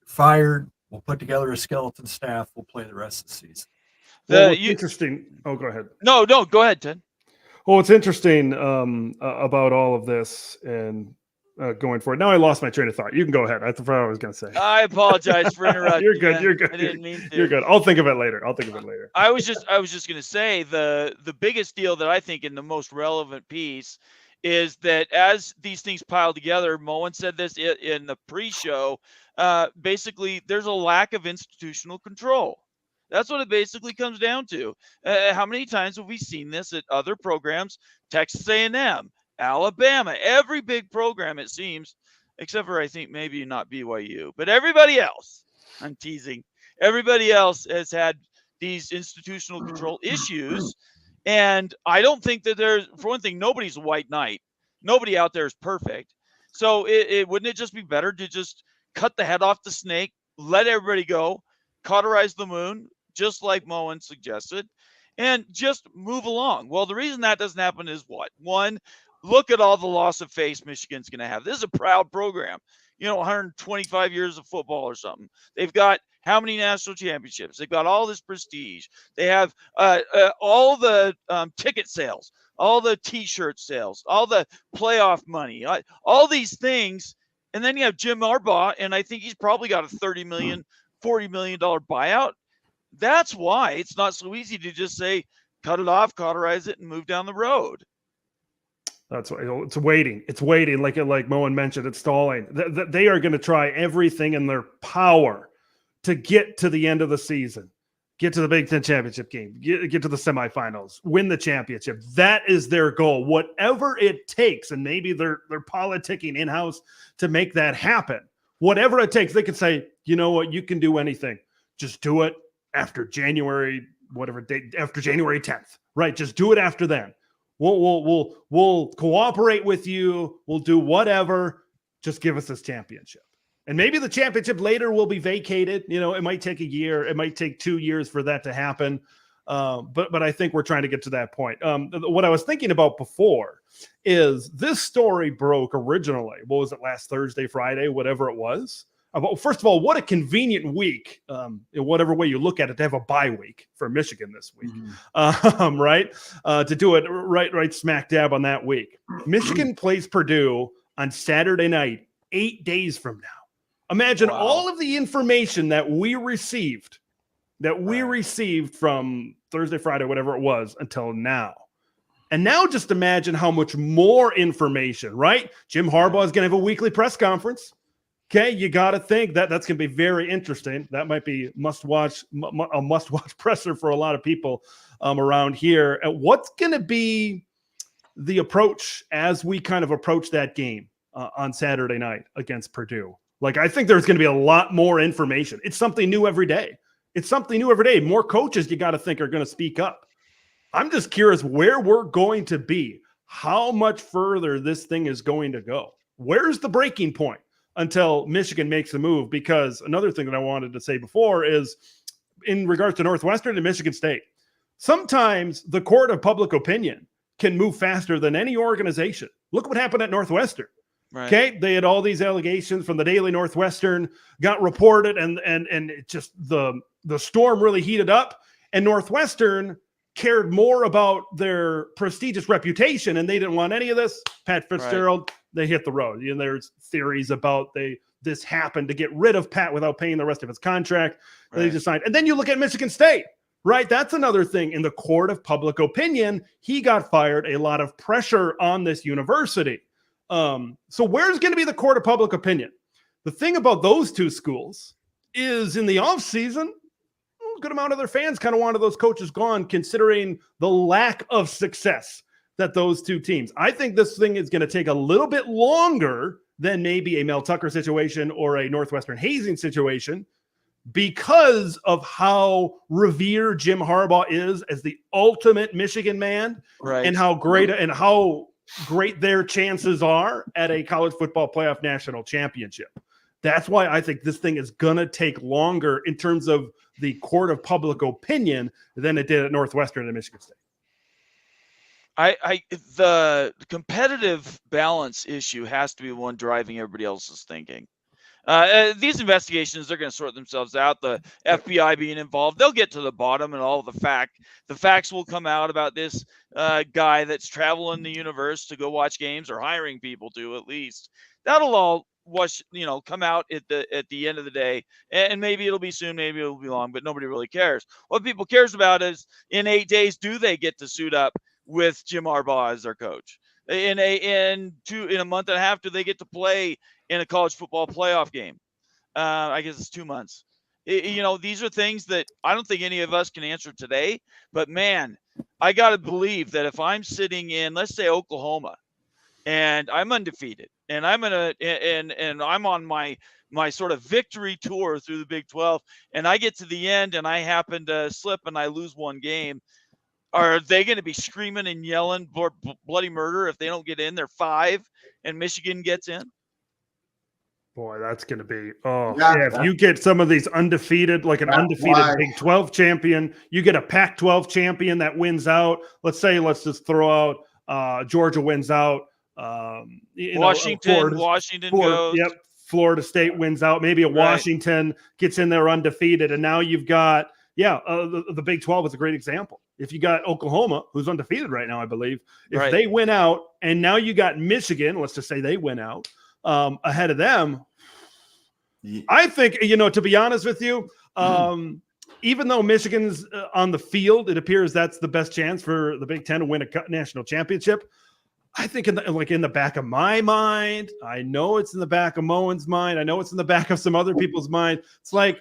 Fired. We'll put together a skeleton staff. We'll play the rest of the season. Well, interesting. Oh, go ahead. No, go ahead, Ted. Well, what's interesting about all of this and going forward. Now I lost my train of thought. You can go ahead. I forgot what I was going to say. I apologize for interrupting. You're good. You're good. I didn't mean to. You're good. I'll think of it later. I was just going to say the biggest deal that I think in the most relevant piece is that as these things pile together, Moen said this in the pre-show, basically there's a lack of institutional control. That's what it basically comes down to. How many times have we seen this at other programs? Texas A&M, Alabama, every big program, it seems, except for I think maybe not BYU, but everybody else, I'm teasing, everybody else has had these institutional control issues. And I don't think that there's, for one thing, nobody's a white knight. Nobody out there is perfect. So wouldn't it just be better to just cut the head off the snake, let everybody go, cauterize the moon, just like Moen suggested, and just move along? Well, the reason that doesn't happen is what? One, look at all the loss of face Michigan's going to have. This is a proud program. 125 years of football or something. They've got how many national championships? They've got all this prestige. They have all the ticket sales, all the T-shirt sales, all the playoff money, all these things. And then you have Jim Harbaugh, and I think he's probably got a $30 million, $40 million buyout. That's why it's not so easy to just say, cut it off, cauterize it, and move down the road. That's why it's waiting. It's waiting. Like Moen mentioned, it's stalling. They are going to try everything in their power to get to the end of the season, get to the Big Ten championship game, get to the semifinals, win the championship. That is their goal, whatever it takes. And maybe they're politicking in-house to make that happen. Whatever it takes, they can say, you know what, you can do anything. Just do it after January, whatever date, after January 10th, right? Just do it after then. We'll cooperate with you. We'll do whatever. Just give us this championship. And maybe the championship later will be vacated. It might take a year. It might take 2 years for that to happen. But I think we're trying to get to that point. What I was thinking about before is this story broke originally. What was it, last Thursday, Friday, whatever it was? First of all, what a convenient week, in whatever way you look at it, to have a bye week for Michigan this week, right? To do it right smack dab on that week. Michigan plays Purdue on Saturday night, 8 days from now. Imagine all of the information that we received from Thursday, Friday, whatever it was, until now. And now just imagine how much more information, right? Jim Harbaugh is going to have a weekly press conference. Okay, you got to think that's going to be very interesting. That might be a must-watch presser for a lot of people around here. And what's going to be the approach as we kind of approach that game on Saturday night against Purdue? I think there's going to be a lot more information. It's something new every day. More coaches, you got to think, are going to speak up. I'm just curious where we're going to be, how much further this thing is going to go. Where's the breaking point until Michigan makes a move? Because another thing that I wanted to say before is in regards to Northwestern and Michigan State, sometimes the court of public opinion can move faster than any organization. Look what happened at Northwestern. Right. Okay, they had all these allegations from the Daily Northwestern, got reported, and it just the storm really heated up, and Northwestern cared more about their prestigious reputation, and they didn't want any of this. Pat Fitzgerald, They hit the road. There's theories about this happened to get rid of Pat without paying the rest of his contract. Right. They just signed. And then you look at Michigan State, right? That's another thing. In the court of public opinion, he got fired. A lot of pressure on this university. So where's going to be the court of public opinion? The thing about those two schools is in the offseason, a good amount of their fans kind of wanted those coaches gone, considering the lack of success that those two teams. I think this thing is going to take a little bit longer than maybe a Mel Tucker situation or a Northwestern hazing situation, because of how revered Jim Harbaugh is as the ultimate Michigan man, Right. and how great their chances are at a college football playoff national championship. That's why I think this thing is going to take longer in terms of the court of public opinion than it did at Northwestern and Michigan State. The competitive balance issue has to be one driving everybody else's thinking. These investigations, they're going to sort themselves out. The FBI being involved, they'll get to the bottom and all the facts will come out about this guy that's traveling the universe to go watch games, or hiring people to, at least. That'll all come out at the end of the day, and maybe it'll be soon, maybe it'll be long, but nobody really cares. What people cares about is, in 8 days, do they get to suit up with Jim Harbaugh as their coach? In a month and a half, do they get to play in a college football playoff game? I guess it's 2 months. These are things that I don't think any of us can answer today. But man, I got to believe that if I'm sitting in, let's say, Oklahoma, and I'm undefeated, and I'm I'm on my sort of victory tour through the Big 12, and I get to the end and I happen to slip and I lose one game, are they going to be screaming and yelling bloody murder if they don't get in? They're 5 and Michigan gets in. Boy, that's going to be, if you get some of these undefeated, like an undefeated Big 12 champion, you get a Pac-12 champion that wins out. Let's just throw out Georgia wins out. Washington goes. Yep. Florida State wins out. Maybe Washington gets in there undefeated. And now you've got, the Big 12 is a great example. If you got Oklahoma, who's undefeated right now, I believe, if they win out, and now you got Michigan, let's just say they win out ahead of them. I think, to be honest with you, even though Michigan's on the field, it appears that's the best chance for the Big Ten to win a national championship. I think in the back of my mind, I know it's in the back of Moen's mind, I know it's in the back of some other people's mind. It's like,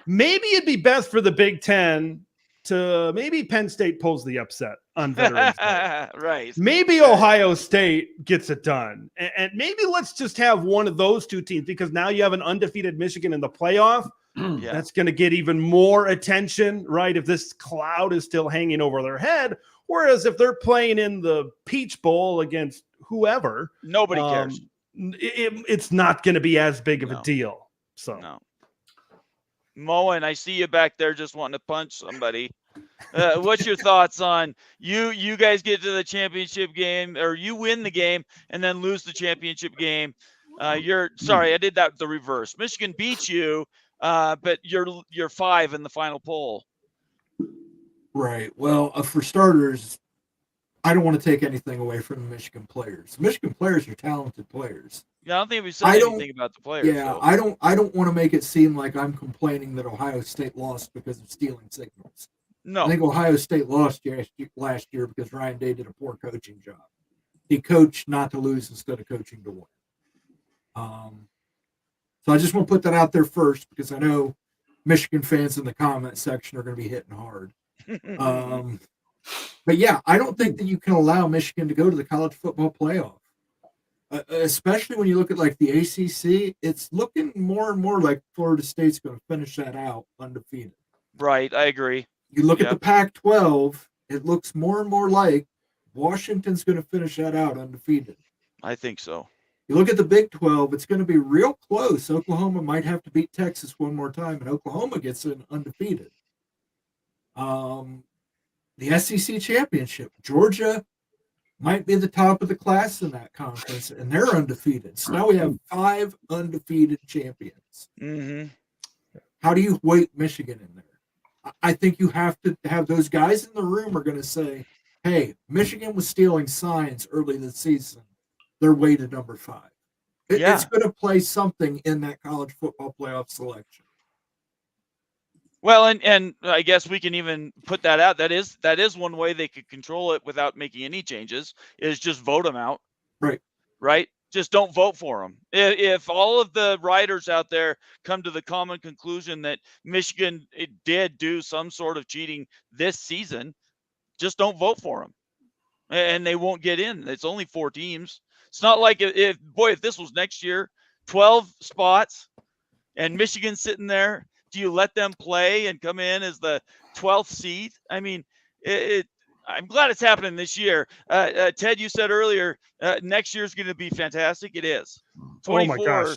maybe it'd be best for the Big Ten to maybe Penn State pulls the upset on Veterans Day. Right. Maybe Ohio State gets it done. And maybe let's just have one of those two teams, because now you have an undefeated Michigan in the playoff. Yeah. That's going to get even more attention, right? If this cloud is still hanging over their head. Whereas if they're playing in the Peach Bowl against whoever, nobody cares. It's not going to be as big of a deal. So, no. Moen, I see you back there just wanting to punch somebody. What's your thoughts on you guys get to the championship game, or you win the game and then lose the championship game? I did that the reverse. Michigan beats you, but you're 5 in the final poll. Right. Well, for starters, I don't want to take anything away from the Michigan players. Michigan players are talented players. Yeah, I don't think we said anything about the players. Yeah, so. I don't want to make it seem like I'm complaining that Ohio State lost because of stealing signals. No. I think Ohio State lost last year because Ryan Day did a poor coaching job. He coached not to lose instead of coaching to win. So I just want to put that out there first, because I know Michigan fans in the comment section are going to be hitting hard. But yeah, I don't think that you can allow Michigan to go to the college football playoff, especially when you look at like the ACC. It's looking more and more like Florida State's going to finish that out undefeated. Right, I agree. You look at the Pac-12, it looks more and more like Washington's going to finish that out undefeated. I think so. You look at the Big 12, it's going to be real close. Oklahoma might have to beat Texas one more time, and Oklahoma gets in undefeated. The SEC championship, Georgia might be the top of the class in that conference, and they're undefeated. So now we have 5 undefeated champions. Mm-hmm. How do you weight Michigan in there? I think you have to have those guys in the room are going to say, hey, Michigan was stealing signs early this season. They're weighted number 5. It's going to play something in that college football playoff selection. Well, and I guess we can even put that out. That is one way they could control it without making any changes, is just vote them out. Right. Just don't vote for them. If all of the writers out there come to the common conclusion that Michigan did do some sort of cheating this season, just don't vote for them, and they won't get in. It's only 4 teams, It's not like if this was next year, 12 spots and Michigan sitting there, do you let them play and come in as the 12th seed? I mean, I'm glad it's happening this year. Ted, you said earlier, next year is going to be fantastic. It is. 24 Oh my gosh.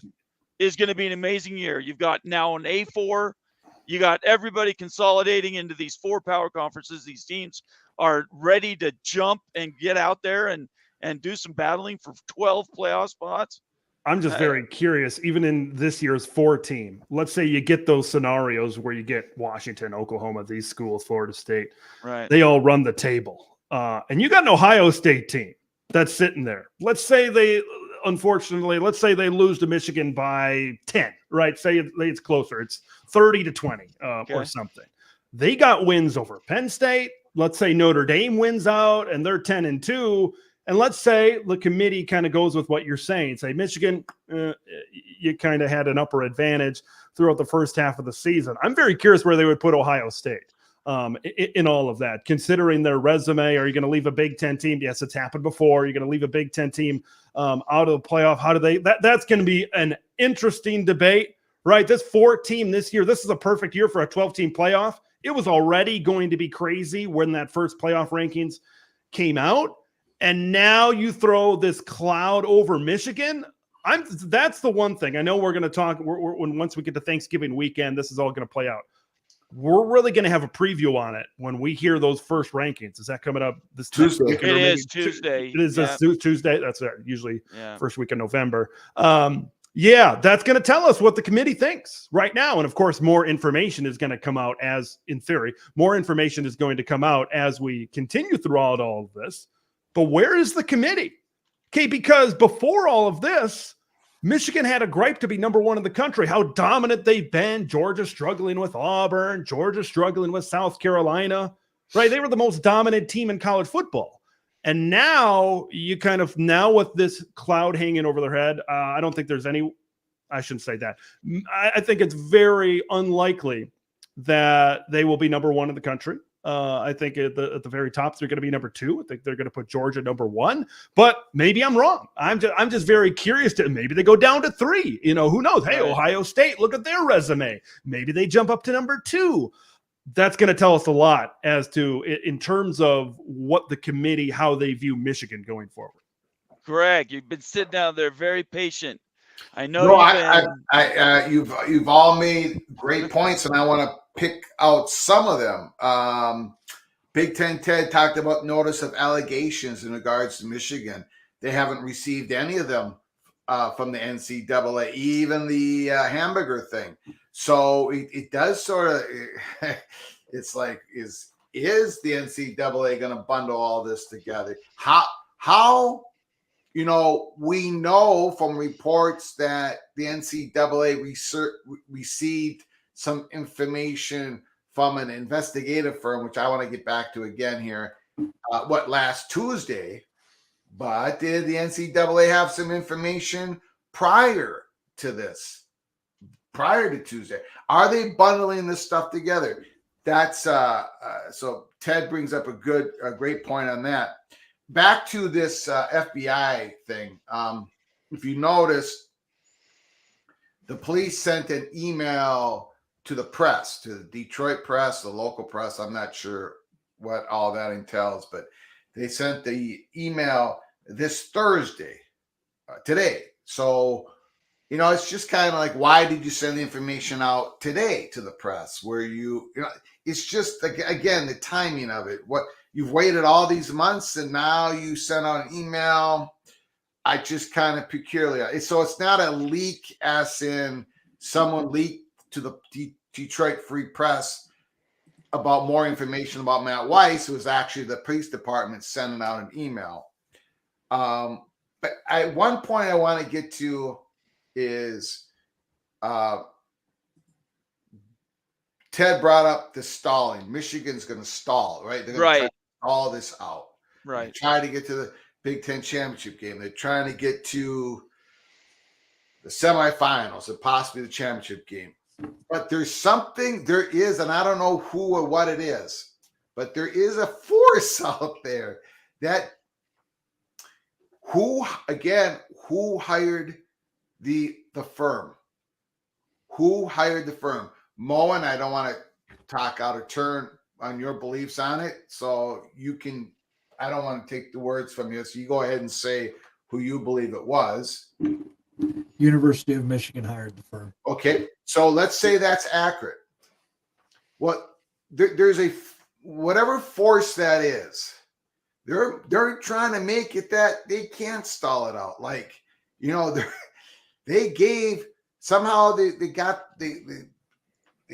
is going to be an amazing year. You've got now an A4. You got everybody consolidating into these 4 power conferences. These teams are ready to jump and get out there and do some battling for 12 playoff spots. I'm just very curious, even in this year's 4 team, let's say you get those scenarios where you get Washington, Oklahoma, these schools, Florida State, right? They all run the table. And you got an Ohio State team that's sitting there. Let's say unfortunately, let's say they lose to Michigan by 10, right? Say it's closer. It's 30-20 or something. They got wins over Penn State. Let's say Notre Dame wins out and they're 10-2. And let's say the committee kind of goes with what you're saying. Say, Michigan, you kind of had an upper advantage throughout the first half of the season. I'm very curious where they would put Ohio State in all of that, considering their resume. Are you going to leave a Big Ten team? Yes, it's happened before. You're going to leave a Big Ten team out of the playoff. How do they? That's going to be an interesting debate, right? This 4-team this year, this is a perfect year for a 12-team playoff. It was already going to be crazy when that first playoff rankings came out. And now you throw this cloud over Michigan. That's the one thing. I know we're going to talk once we get to Thanksgiving weekend, this is all going to play out. We're really going to have a preview on it when we hear those first rankings. Is that coming up this Tuesday? It is Tuesday. It is Tuesday. That's usually first week of November. Yeah, that's going to tell us what the committee thinks right now. And of course, more information is going to come out in theory, more information is going to come out as we continue throughout all of this. But where is the committee? Okay, because before all of this, Michigan had a gripe to be number 1 in the country, how dominant they've been. Georgia struggling with Auburn, Georgia struggling with South Carolina, right? They were the most dominant team in college football. And now with this cloud hanging over their head, I don't think there's I shouldn't say that. I think it's very unlikely that they will be number 1 in the country. I think at the very top, they're going to be number 2. I think they're going to put Georgia number 1, but maybe I'm wrong. I'm just very curious maybe they go down to 3, who knows? Hey, Ohio State, look at their resume. Maybe they jump up to number 2. That's going to tell us a lot as to in terms of what the committee, how they view Michigan going forward. Greg, you've been sitting down there very patient. I know you've all made great points, and I want to pick out some of them. Big Ten Ted talked about notice of allegations in regards to Michigan. They haven't received any of them from the NCAA, even the hamburger thing. So it does sort of. It's like is the NCAA going to bundle all this together? How? We know from reports that the NCAA received some information from an investigative firm, which I want to get back to again here, last Tuesday. But did the NCAA have some information prior to this, prior to Tuesday? Are they bundling this stuff together? That's so Ted brings up a great point on that. Back to this FBI thing. If you notice, the police sent an email to the press, to the Detroit press, the local press. I'm not sure what all that entails, but they sent the email this Thursday, today. So, it's just kind of like, why did you send the information out today to the press? Where it's just, again, the timing of it. You've waited all these months and now you send out an email. I just kind of peculiar. So it's not a leak as in someone leaked to the Detroit Free Press about more information about Matt Weiss. It was actually the police department sending out an email. But one point I want to get to is Ted brought up the stalling. Michigan's going to stall, right? They're going to try to stall this out. Right. They try to get to the Big Ten championship game. They're trying to get to the semifinals and possibly the championship game. But there is, and I don't know who or what it is, but there is a force out there that who hired the firm? Who hired the firm? Moen, I don't want to talk out of turn on your beliefs on it, so you can. I don't want to take the words from you, so you go ahead and say who you believe it was. University of Michigan hired the firm. Okay, so let's say that's accurate. Well, there's a whatever force that is. They're trying to make it that they can't stall it out. Like, you know, they gave somehow they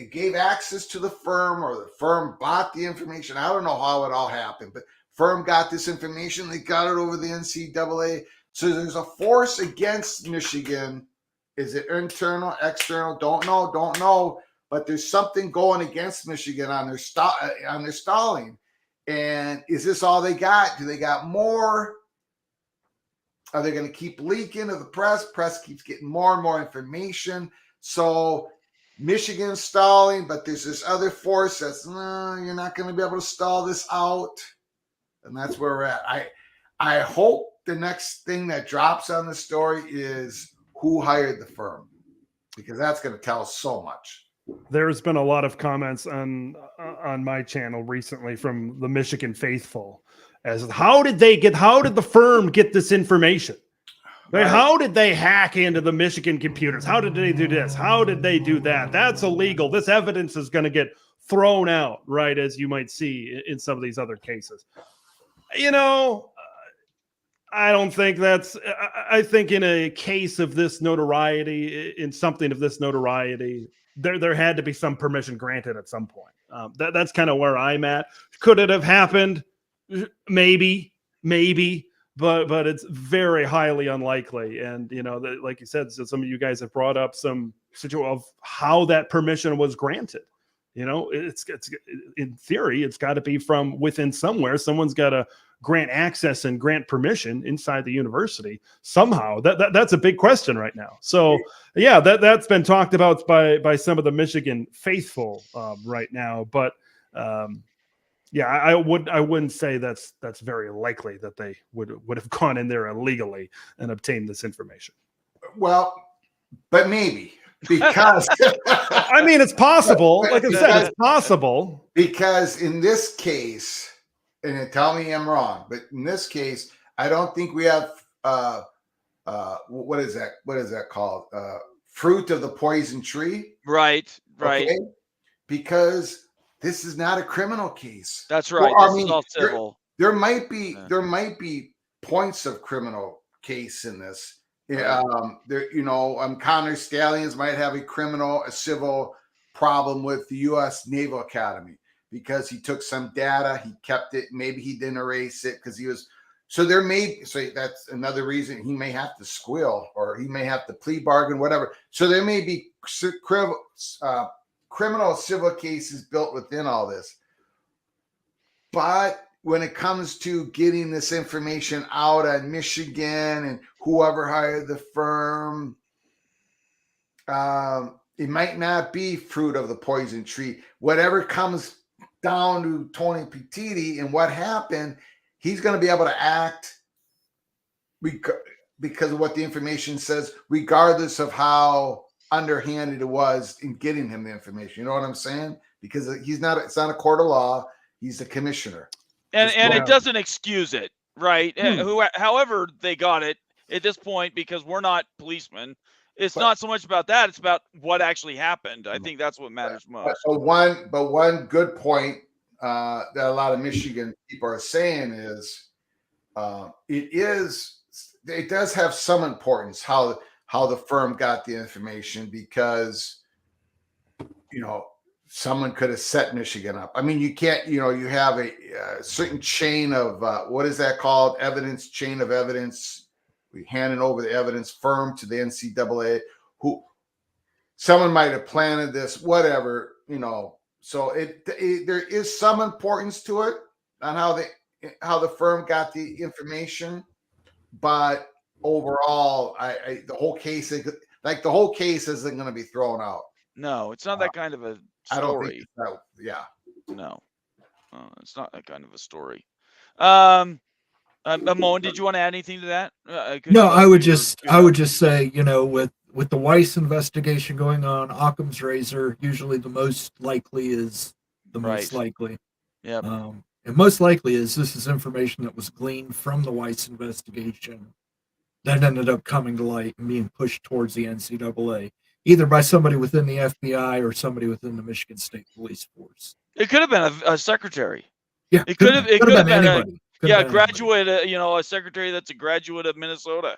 gave access to the firm, or the firm bought the information. I don't know how it all happened, but firm got this information. They got it over the NCAA. So there's a force against Michigan. Is it internal, external? Don't know. But there's something going against Michigan on their stalling. And is this all they got? Do they got more? Are they going to keep leaking to the press? Press keeps getting more and more information. So Michigan's stalling, but there's this other force that's, no, you're not going to be able to stall this out. And that's where we're at. I hope the next thing that drops on the story is who hired the firm, because that's going to tell us so much. There's been a lot of comments on my channel recently from the Michigan faithful as how did the firm get this information? Right. How did they hack into the Michigan computers? How did they do this? How did they do that? That's illegal. This evidence is going to get thrown out, right, as you might see in some of these other cases. You know, I don't think that's, I think in a case of this notoriety, in something of this notoriety, there had to be some permission granted at some point. That's kind of where I'm at. Could it have happened? Maybe, but it's very highly unlikely. And, you know, like you said, so some of you guys have brought up some situation of how that permission was granted. You know, it's in theory, it's got to be from within somewhere. Someone's got to grant access and grant permission inside the university somehow. That's a big question right now. So yeah, that's been talked about by some of the Michigan faithful right now. But yeah, I wouldn't say that's very likely that they would have gone in there illegally and obtained this information. Well, but maybe. Because I mean, it's possible. Like I said, it's possible. Because in this case, and tell me I'm wrong, but in this case, I don't think we have what is that called? Fruit of the poison tree. Right. Okay? Because this is not a criminal case. That's right. Well, this is all civil. There might be points of criminal case in this. Yeah, Connor Stallions might have a civil problem with the U.S. Naval Academy because he took some data, he kept it, maybe he didn't erase it because he was. So that's another reason he may have to squeal or he may have to plea bargain, whatever. So there may be criminal civil cases built within all this, but when it comes to getting this information out on Michigan and whoever hired the firm, it might not be fruit of the poison tree. Whatever comes down to Tony Petitti and what happened, he's going to be able to act because of what the information says, regardless of how underhanded it was in getting him the information. You know what I'm saying? Because it's not a court of law. He's the commissioner. And it doesn't excuse it, right? However they got it at this point, because we're not policemen. It's not so much about that. It's about what actually happened. I think that's what matters most. So one good point that a lot of Michigan people are saying is it does have some importance how the firm got the information, because someone could have set Michigan up. I mean, you can't, you have a certain chain of, what is that called? Chain of evidence. We handed over the evidence firm to the NCAA, who someone might have planted this, whatever, so there is some importance to it on how the firm got the information, but overall, the whole case isn't going to be thrown out. No, it's not that kind of a story. I don't think No, it's not that kind of a story. Moen, did you want to add anything to that? No, I would just say, with the Weiss investigation going on, Occam's razor usually the most likely is the most likely. Yeah. And most likely is this is information that was gleaned from the Weiss investigation that ended up coming to light and being pushed towards the NCAA, either by somebody within the FBI or somebody within the Michigan State Police Force. It could have been a secretary. Yeah, it could have been anybody. A graduate, a secretary that's a graduate of Minnesota.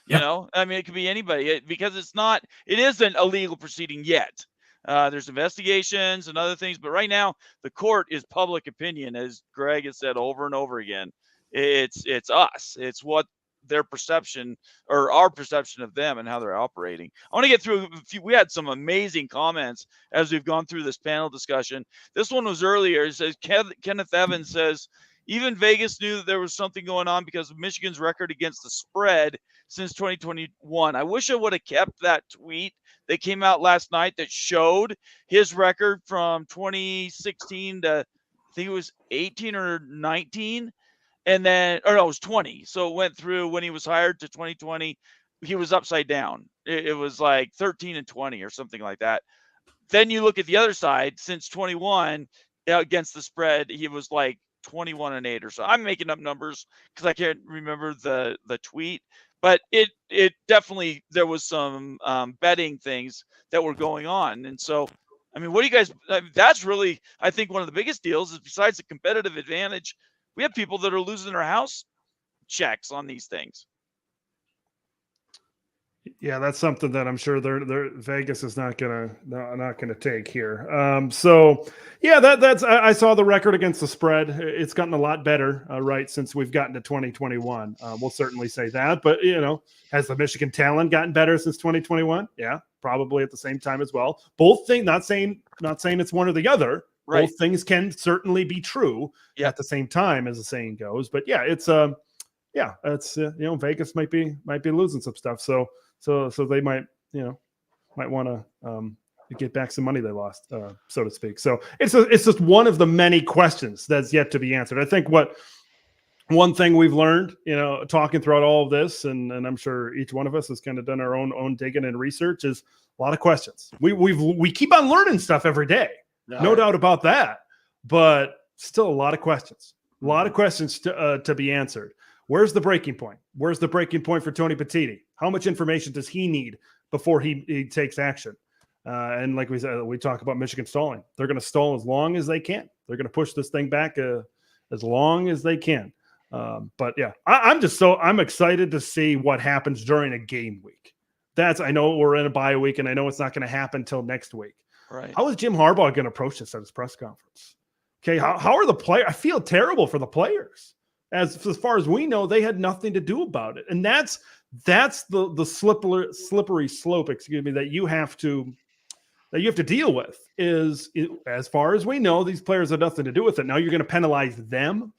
You know, I mean, it could be anybody because it isn't a legal proceeding yet. There's investigations and other things, but right now the court is public opinion, as Greg has said over and over again. It's us. It's what their perception or our perception of them and how they're operating. I want to get through a few. We had some amazing comments as we've gone through this panel discussion. This one was earlier. It says Kenneth Evans says, even Vegas knew that there was something going on because of Michigan's record against the spread since 2021. I wish I would have kept that tweet that came out last night that showed his record from 2016 to, I think it was 18 or 19. And then, or no, it was 20. So it went through when he was hired to 2020. He was upside down. It was like 13 and 20 or something like that. Then you look at the other side, since 21 against the spread, he was like 21 and 8 or so. I'm making up numbers because I can't remember the tweet, but it definitely, there was some betting things that were going on. And so, I mean, what do you guys, that's really, I think one of the biggest deals is, besides the competitive advantage, we have people that are losing their house checks on these things. Yeah, that's something that I'm sure they're Vegas is not gonna take here. So yeah, that's I saw the record against the spread. It's gotten a lot better, right, since we've gotten to 2021. We'll certainly say that. But has the Michigan talent gotten better since 2021? Yeah, probably at the same time as well. Both things, not saying it's one or the other. Right. Both things can certainly be true at the same time, as the saying goes. But yeah, it's Vegas might be losing some stuff. So they might want to get back some money they lost, so to speak. So it's just one of the many questions that's yet to be answered. I think one thing we've learned, talking throughout all of this, and I'm sure each one of us has kind of done our own digging and research, is a lot of questions. We keep on learning stuff every day. No doubt about that, but still a lot of questions. A lot of questions to be answered. Where's the breaking point? Where's the breaking point for Tony Petitti? How much information does he need before he takes action? And like we said, we talk about Michigan stalling. They're going to stall as long as they can. They're going to push this thing back as long as they can. But yeah, I'm excited to see what happens during a game week. I know we're in a bye week, and I know it's not going to happen till next week. Right. How is Jim Harbaugh going to approach this at his press conference? Okay, how are the players? I feel terrible for the players. As far as we know, they had nothing to do about it, and that's the slippery slope. Excuse me, that you have to deal with. As far as we know, these players have nothing to do with it. Now you're going to penalize them.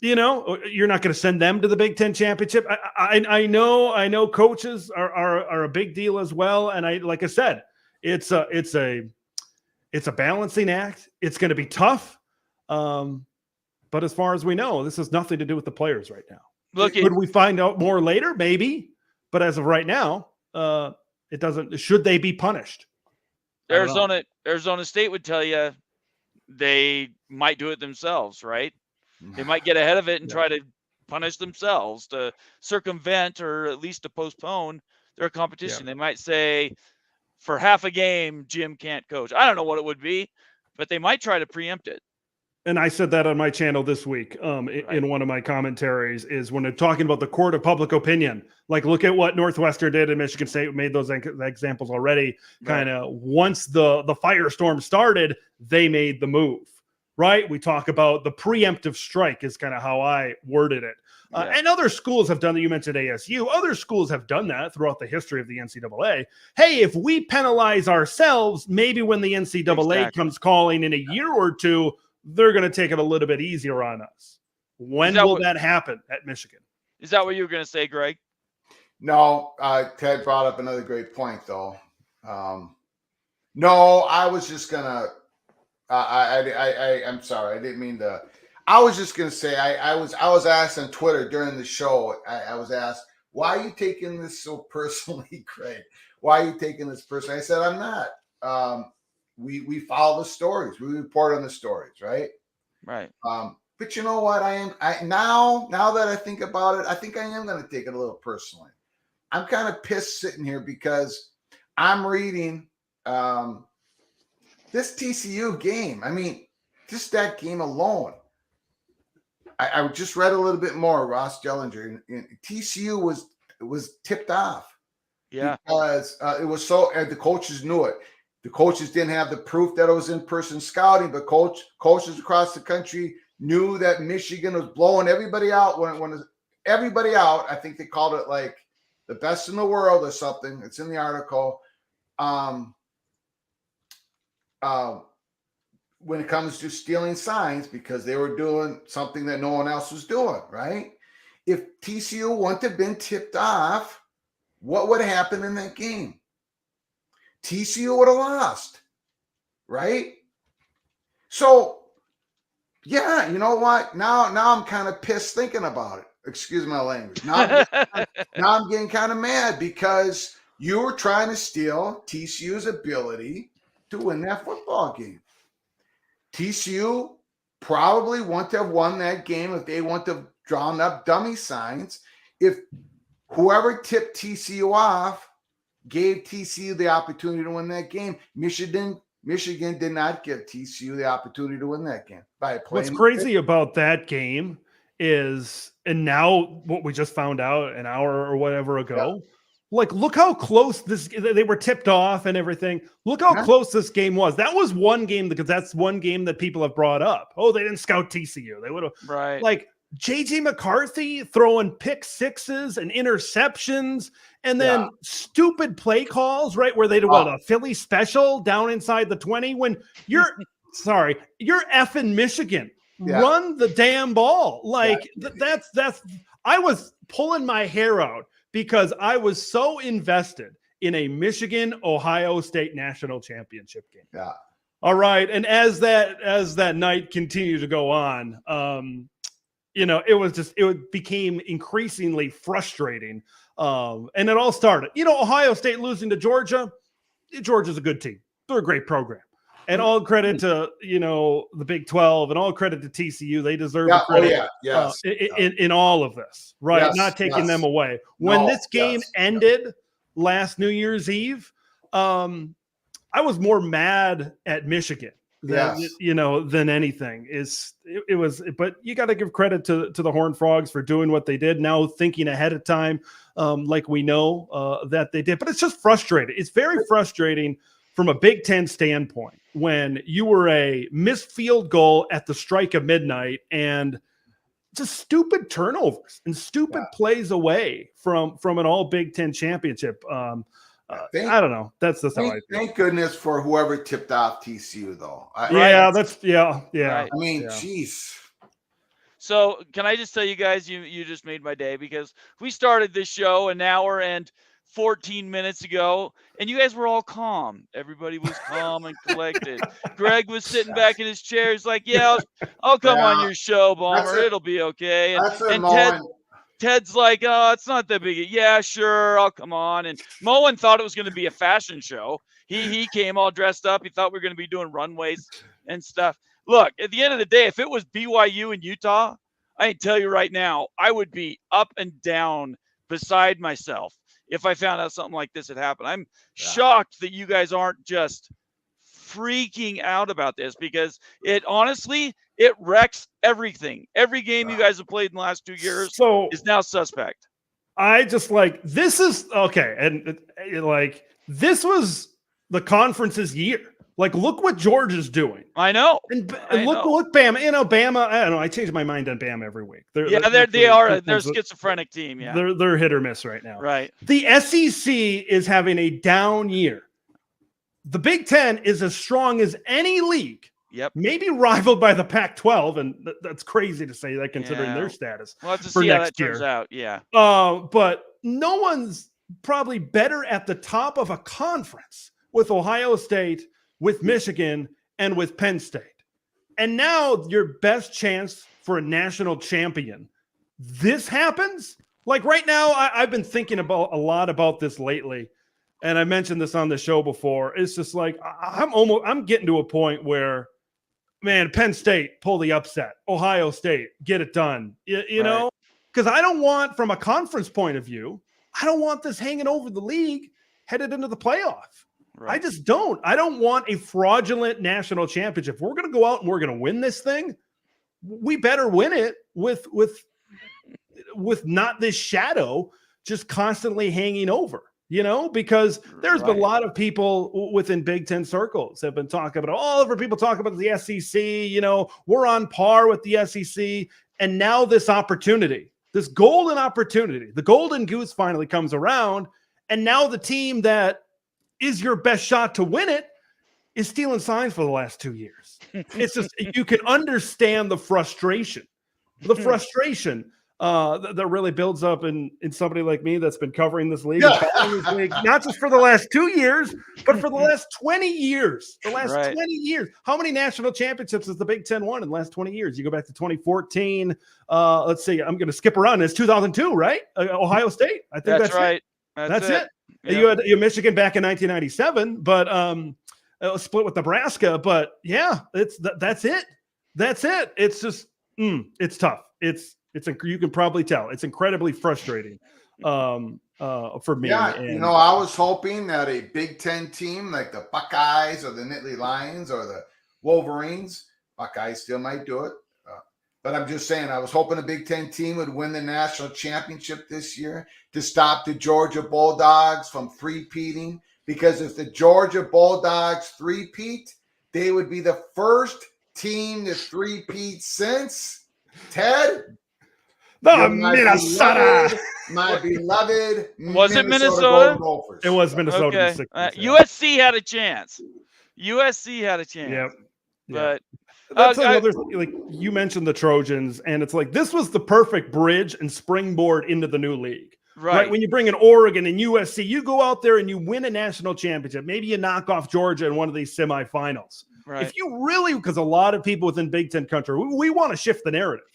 You're not going to send them to the Big Ten championship. I know coaches are a big deal as well, and like I said. It's a balancing act. It's going to be tough. But as far as we know, this has nothing to do with the players right now. Could we find out more later? Maybe. But as of right now, it doesn't. Should they be punished? Arizona State would tell you they might do it themselves, right? They might get ahead of it and try to punish themselves to circumvent or at least to postpone their competition. They might say, for half a game, Jim can't coach. I don't know what it would be, but they might try to preempt it. And I said that on my channel this week in one of my commentaries, is when they're talking about the court of public opinion, like look at what Northwestern did and Michigan State made those examples already. Kind of once the firestorm started, they made the move, right? We talk about the preemptive strike is kind of how I worded it. And other schools have done that. You mentioned ASU. Other schools have done that throughout the history of the NCAA. Hey, if we penalize ourselves, maybe when the NCAA comes calling in a year or two, they're going to take it a little bit easier on us. When will that happen at Michigan? Is that what you were going to say, Greg? No, Ted brought up another great point, though. No, I was just going to I'm sorry. I didn't mean to. I was just gonna say I was asked on Twitter during the show. I was asked, why are you taking this so personally, Craig? Why are you taking this personally? I said, I'm not. We follow the stories. We report on the stories, right? Right. But you know what? Now that I think about it, I think I am going to take it a little personally. I'm kind of pissed sitting here because I'm reading this TCU game. I mean, just that game alone. I just read a little bit more. Ross Dellinger, TCU was tipped off. Yeah. Because it was so, and the coaches knew it. The coaches didn't have the proof that it was in-person scouting, but coaches across the country knew that Michigan was blowing everybody out when everybody out. I think they called it like the best in the world or something. It's in the article. When it comes to stealing signs, because they were doing something that no one else was doing, right? If TCU wouldn't have been tipped off, what would have happened in that game? TCU would have lost, right? So, yeah, you know what? Now I'm kind of pissed thinking about it. Excuse my language. Now I'm getting kind of mad because you were trying to steal TCU's ability to win that football game. TCU probably wouldn't have won that game if they wouldn't have drawn up dummy signs. If whoever tipped TCU off gave TCU the opportunity to win that game, Michigan did not give TCU the opportunity to win that game by playing. What's crazy about that game is, and now what we just found out an hour or whatever ago, like, look how close they were tipped off and everything. Look how close this game was. That was one game, because that's one game that people have brought up. Oh, they didn't scout TCU. They would have, right. Like, JJ McCarthy throwing pick sixes and interceptions, and then stupid play calls, right? Where they do a Philly special down inside the 20 when you're you're effing Michigan. Yeah. Run the damn ball. Like that's I was pulling my hair out because I was so invested in a Michigan-Ohio State national championship game. Yeah. All right. And as that night continued to go on, it became increasingly frustrating. And it all started, Ohio State losing to Georgia. Georgia's a good team. They're a great program. And all credit to, the Big 12 and all credit to TCU. They deserve credit in all of this, right? Yes, not taking them away. When this game ended last New Year's Eve, I was more mad at Michigan than anything. It was, but you got to give credit to the Horned Frogs for doing what they did. Now thinking ahead of time, like we know that they did, but it's just frustrating. It's very frustrating from a Big Ten standpoint when you were a missed field goal at the strike of midnight and just stupid turnovers and stupid plays away from an all Big Ten championship. I don't know. That's how I feel. Thank goodness for whoever tipped off TCU, though. Right. I mean, jeez. So can I just tell you guys, you just made my day, because we started this show an hour and 14 minutes ago, and you guys were all calm. Everybody was calm and collected. Greg was sitting back in his chair. He's like, yeah, I'll come on your show, Bomber. It'll be okay. And Ted's like, oh, it's not that big. Yeah, sure, I'll come on. And Moen thought it was going to be a fashion show. He came all dressed up. He thought we were going to be doing runways and stuff. Look, at the end of the day, if it was BYU and Utah, I can tell you right now, I would be up and down beside myself if I found out something like this had happened. I'm shocked that you guys aren't just freaking out about this, because it wrecks everything. Every game you guys have played in the last 2 years is now suspect. I just this is okay. And this was the conference's year. Look what George is doing. I know. And look, Bama. Bama, I don't know. I change my mind on Bama every week. They're a schizophrenic team. Yeah. They're hit or miss right now. Right. The SEC is having a down year. The Big Ten is as strong as any league. Yep. Maybe rivaled by the Pac-12, and that's crazy to say that considering their status. We'll have to see how that turns out. Yeah. But no one's probably better at the top of a conference with Ohio State, with Michigan, and with Penn State. And now your best chance for a national champion, this happens? Like right now, I've been thinking a lot about this lately. And I mentioned this on the show before. It's just like, I'm getting to a point where, man, Penn State, pull the upset. Ohio State, get it done. You know? Because I don't want, from a conference point of view, I don't want this hanging over the league headed into the playoff. I just don't. I don't want a fraudulent national championship. If we're going to go out and we're going to win this thing, we better win it with not this shadow just constantly hanging over, you know, because there's been a lot of people within Big Ten circles have been talking about, all over people talk about the SEC, you know, we're on par with the SEC. And now this opportunity, this golden opportunity, the golden goose finally comes around. And now the team that is your best shot to win it is stealing signs for the last 2 years. It's just, you can understand the frustration that really builds up in somebody like me that's been covering this league, not just for the last 2 years, but for the last 20 years. The last 20 years. How many national championships has the Big Ten won in the last 20 years? You go back to 2014. Let's see. I'm going to skip around. It's 2002, right? Ohio State. I think that's right. That's it. Yep. You had Michigan back in 1997, but split with Nebraska. But yeah, that's it. That's it. It's just it's tough. You can probably tell it's incredibly frustrating for me. Yeah, you know, I was hoping that a Big Ten team like the Buckeyes or the Nittany Lions or the Wolverines, Buckeyes still might do it. But I'm just saying, I was hoping a Big Ten team would win the national championship this year to stop the Georgia Bulldogs from three-peating. Because if the Georgia Bulldogs three-peat, they would be the first team to three-peat since Ted. Minnesota. My beloved was it Minnesota? It was Minnesota. Okay. USC had a chance. Yep. But that's another thing. Like you mentioned the Trojans, and it's like this was the perfect bridge and springboard into the new league. Right. When you bring in Oregon and USC, you go out there and you win a national championship. Maybe you knock off Georgia in one of these semifinals. Right. If you really, because a lot of people within Big Ten country, we want to shift the narrative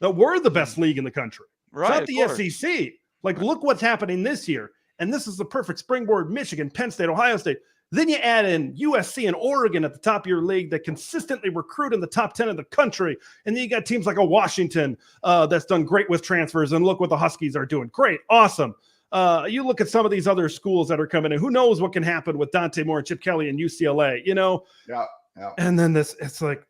that we're the best league in the country. Right. It's not the SEC. Like, look what's happening this year. And this is the perfect springboard. Michigan, Penn State, Ohio State. Then you add in USC and Oregon at the top of your league that consistently recruit in the top 10 of the country. And then you got teams like a Washington that's done great with transfers. And look what the Huskies are doing. Great. Awesome. You look at some of these other schools that are coming in. Who knows what can happen with Dante Moore and Chip Kelly and UCLA, you know? Yeah. And then it's like,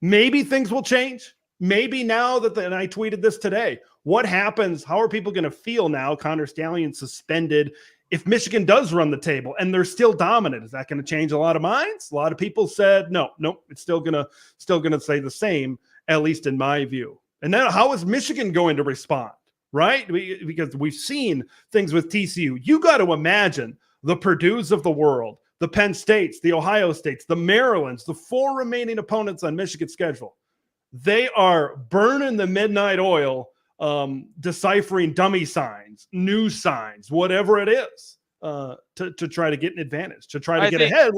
maybe things will change. Maybe now and I tweeted this today. What happens? How are people going to feel now? Connor Stallion suspended. If Michigan does run the table and they're still dominant, is that going to change a lot of minds? A lot of people said, no, it's still gonna say the same, at least in my view. And then how is Michigan going to respond? Right? Because we've seen things with TCU. You got to imagine the Purdues of the world, the Penn States, the Ohio States, the Marylands, the 4 remaining opponents on Michigan's schedule. They are burning the midnight oil, deciphering dummy signs, new signs, whatever it is, to try to get an advantage, to try to get ahead.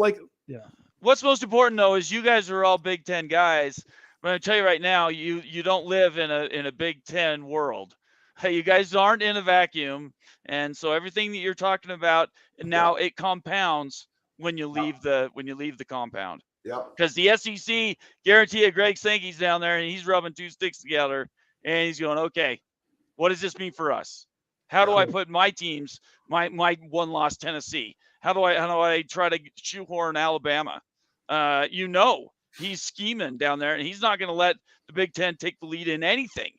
What's most important though is you guys are all Big Ten guys. I'm going to tell you right now, you don't live in a Big Ten world. Hey, you guys aren't in a vacuum, and so everything that you're talking about now it compounds when you leave the compound. Yeah. Because the SEC, guarantee you, Greg Sankey's down there and he's rubbing two sticks together and he's going, okay, what does this mean for us? How do I put my teams, my one-loss Tennessee? How do I try to shoehorn Alabama? He's scheming down there and he's not going to let the Big Ten take the lead in anything.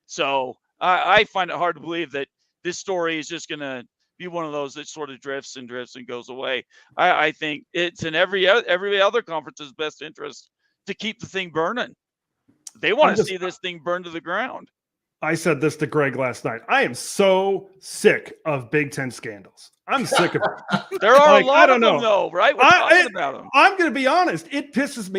So I find it hard to believe that this story is just going to be one of those that sort of drifts and goes away. I think it's in every other conference's best interest to keep the thing burning. They want to see this thing burn to the ground. I said this to Greg last night. I am so sick of Big Ten scandals. I'm sick of it. There are a lot of them, though, right? We're talking about them. I'm going to be honest. It pisses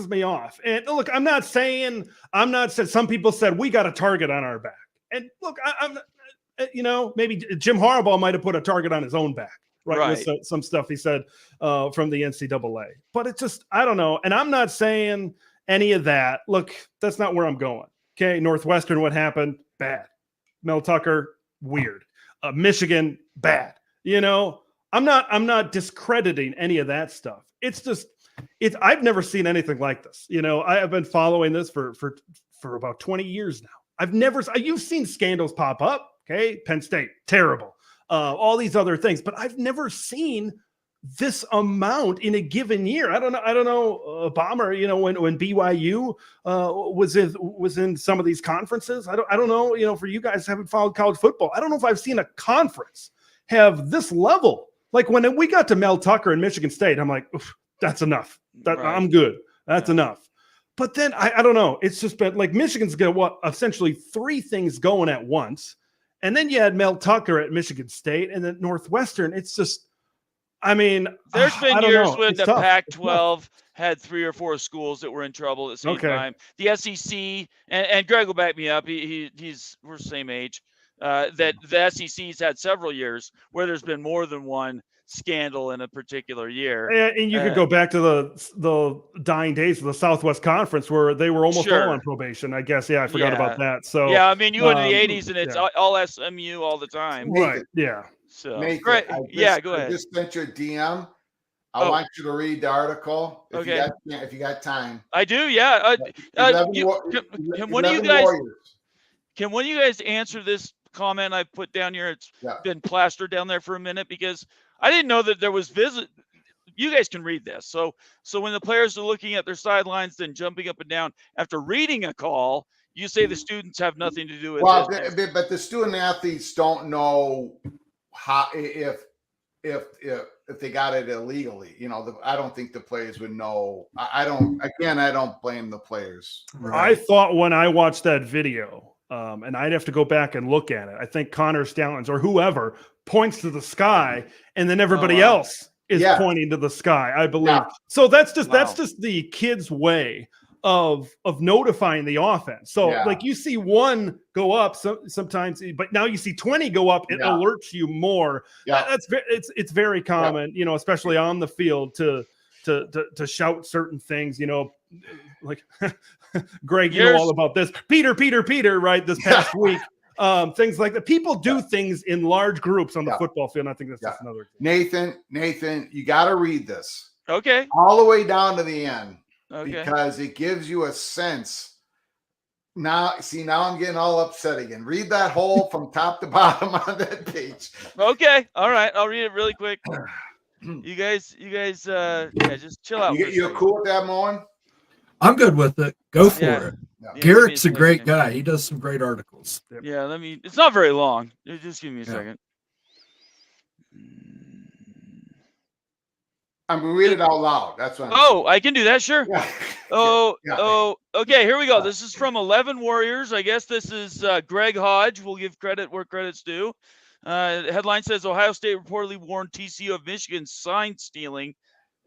me off. And look, I'm not saying some people said we got a target on our back. And look, I'm maybe Jim Harbaugh might have put a target on his own back, right? With some stuff he said from the NCAA. But it's just, I don't know. And I'm not saying any of that. Look, that's not where I'm going. Okay, Northwestern, what happened? Bad. Mel Tucker, weird. Michigan, bad. I'm not discrediting any of that stuff. It's just, I've never seen anything like this. I have been following this for about 20 years now. You've seen scandals pop up. Okay, Penn State, terrible. All these other things, but I've never seen this amount in a given year. I don't know, Bomber. When BYU was in some of these conferences. I don't know. For you guys who haven't followed college football, I don't know if I've seen a conference have this level. Like when we got to Mel Tucker in Michigan State, I'm like, that's enough. Right. I'm good. That's enough. But then I don't know. It's just been like Michigan's got essentially three things going at once, and then you had Mel Tucker at Michigan State, and then Northwestern. It's just. There's been years when the Pac-12 had 3 or 4 schools that were in trouble at the same time. The SEC, and Greg will back me up. We're the same age. That the SEC's had several years where there's been more than one scandal in a particular year. And you could go back to the dying days of the Southwest Conference where they were almost all on probation, I guess. Yeah, I forgot about that. So you go into the 80s and it's all SMU all the time. Right. Yeah. So Nathan, great. Go ahead. I just sent you a DM. I want you to read the article if you got time. I do. Yeah. Can one of you guys answer this comment I put down here? It's been plastered down there for a minute because I didn't know that there was you guys can read this. So when the players are looking at their sidelines, then jumping up and down after reading a call, you say the students have nothing to do with it. But the student athletes don't know how if they got it illegally. I don't think the players would know. I don't blame the players. Right. I thought when I watched that video, and I'd have to go back and look at it. I think Connor Stallings or whoever points to the sky, and then everybody else is pointing to the sky, I believe. Yeah. So that's just the kids' way of notifying the offense. So like you see one go up sometimes, but now you see 20 go up, it alerts you more. Yeah. It's very common, especially on the field to shout certain things, like Greg, all about this. Peter, right? This past week. Things like that. People do things in large groups on the football field. And I think that's just another example. Nathan, you got to read this. Okay. All the way down to the end. Okay. Because it gives you a sense. Now I'm getting all upset again. Read that whole from top to bottom on that page. Okay. All right. I'll read it really quick. You guys, just chill out. You're cool with that, Moen? I'm good with it. Go for it. Yeah, Garrett's a great guy. He does some great articles. Yeah, it's not very long. Just give me a second. I'm going to read it out loud. That's what I can do that, sure. Yeah. Okay, here we go. This is from 11 Warriors. I guess this is Greg Hodge. We'll give credit where credit's due. The headline says, Ohio State reportedly warned TCU of Michigan's sign stealing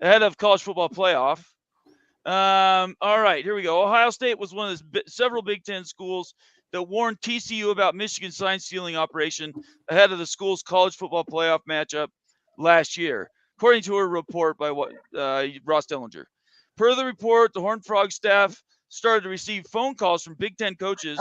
ahead of college football playoff. All right, here we go. Ohio State was one of several Big Ten schools that warned TCU about Michigan's sign stealing operation ahead of the school's college football playoff matchup last year, according to a report by Ross Dellinger. Per the report, the Horned Frog staff started to receive phone calls from Big Ten coaches.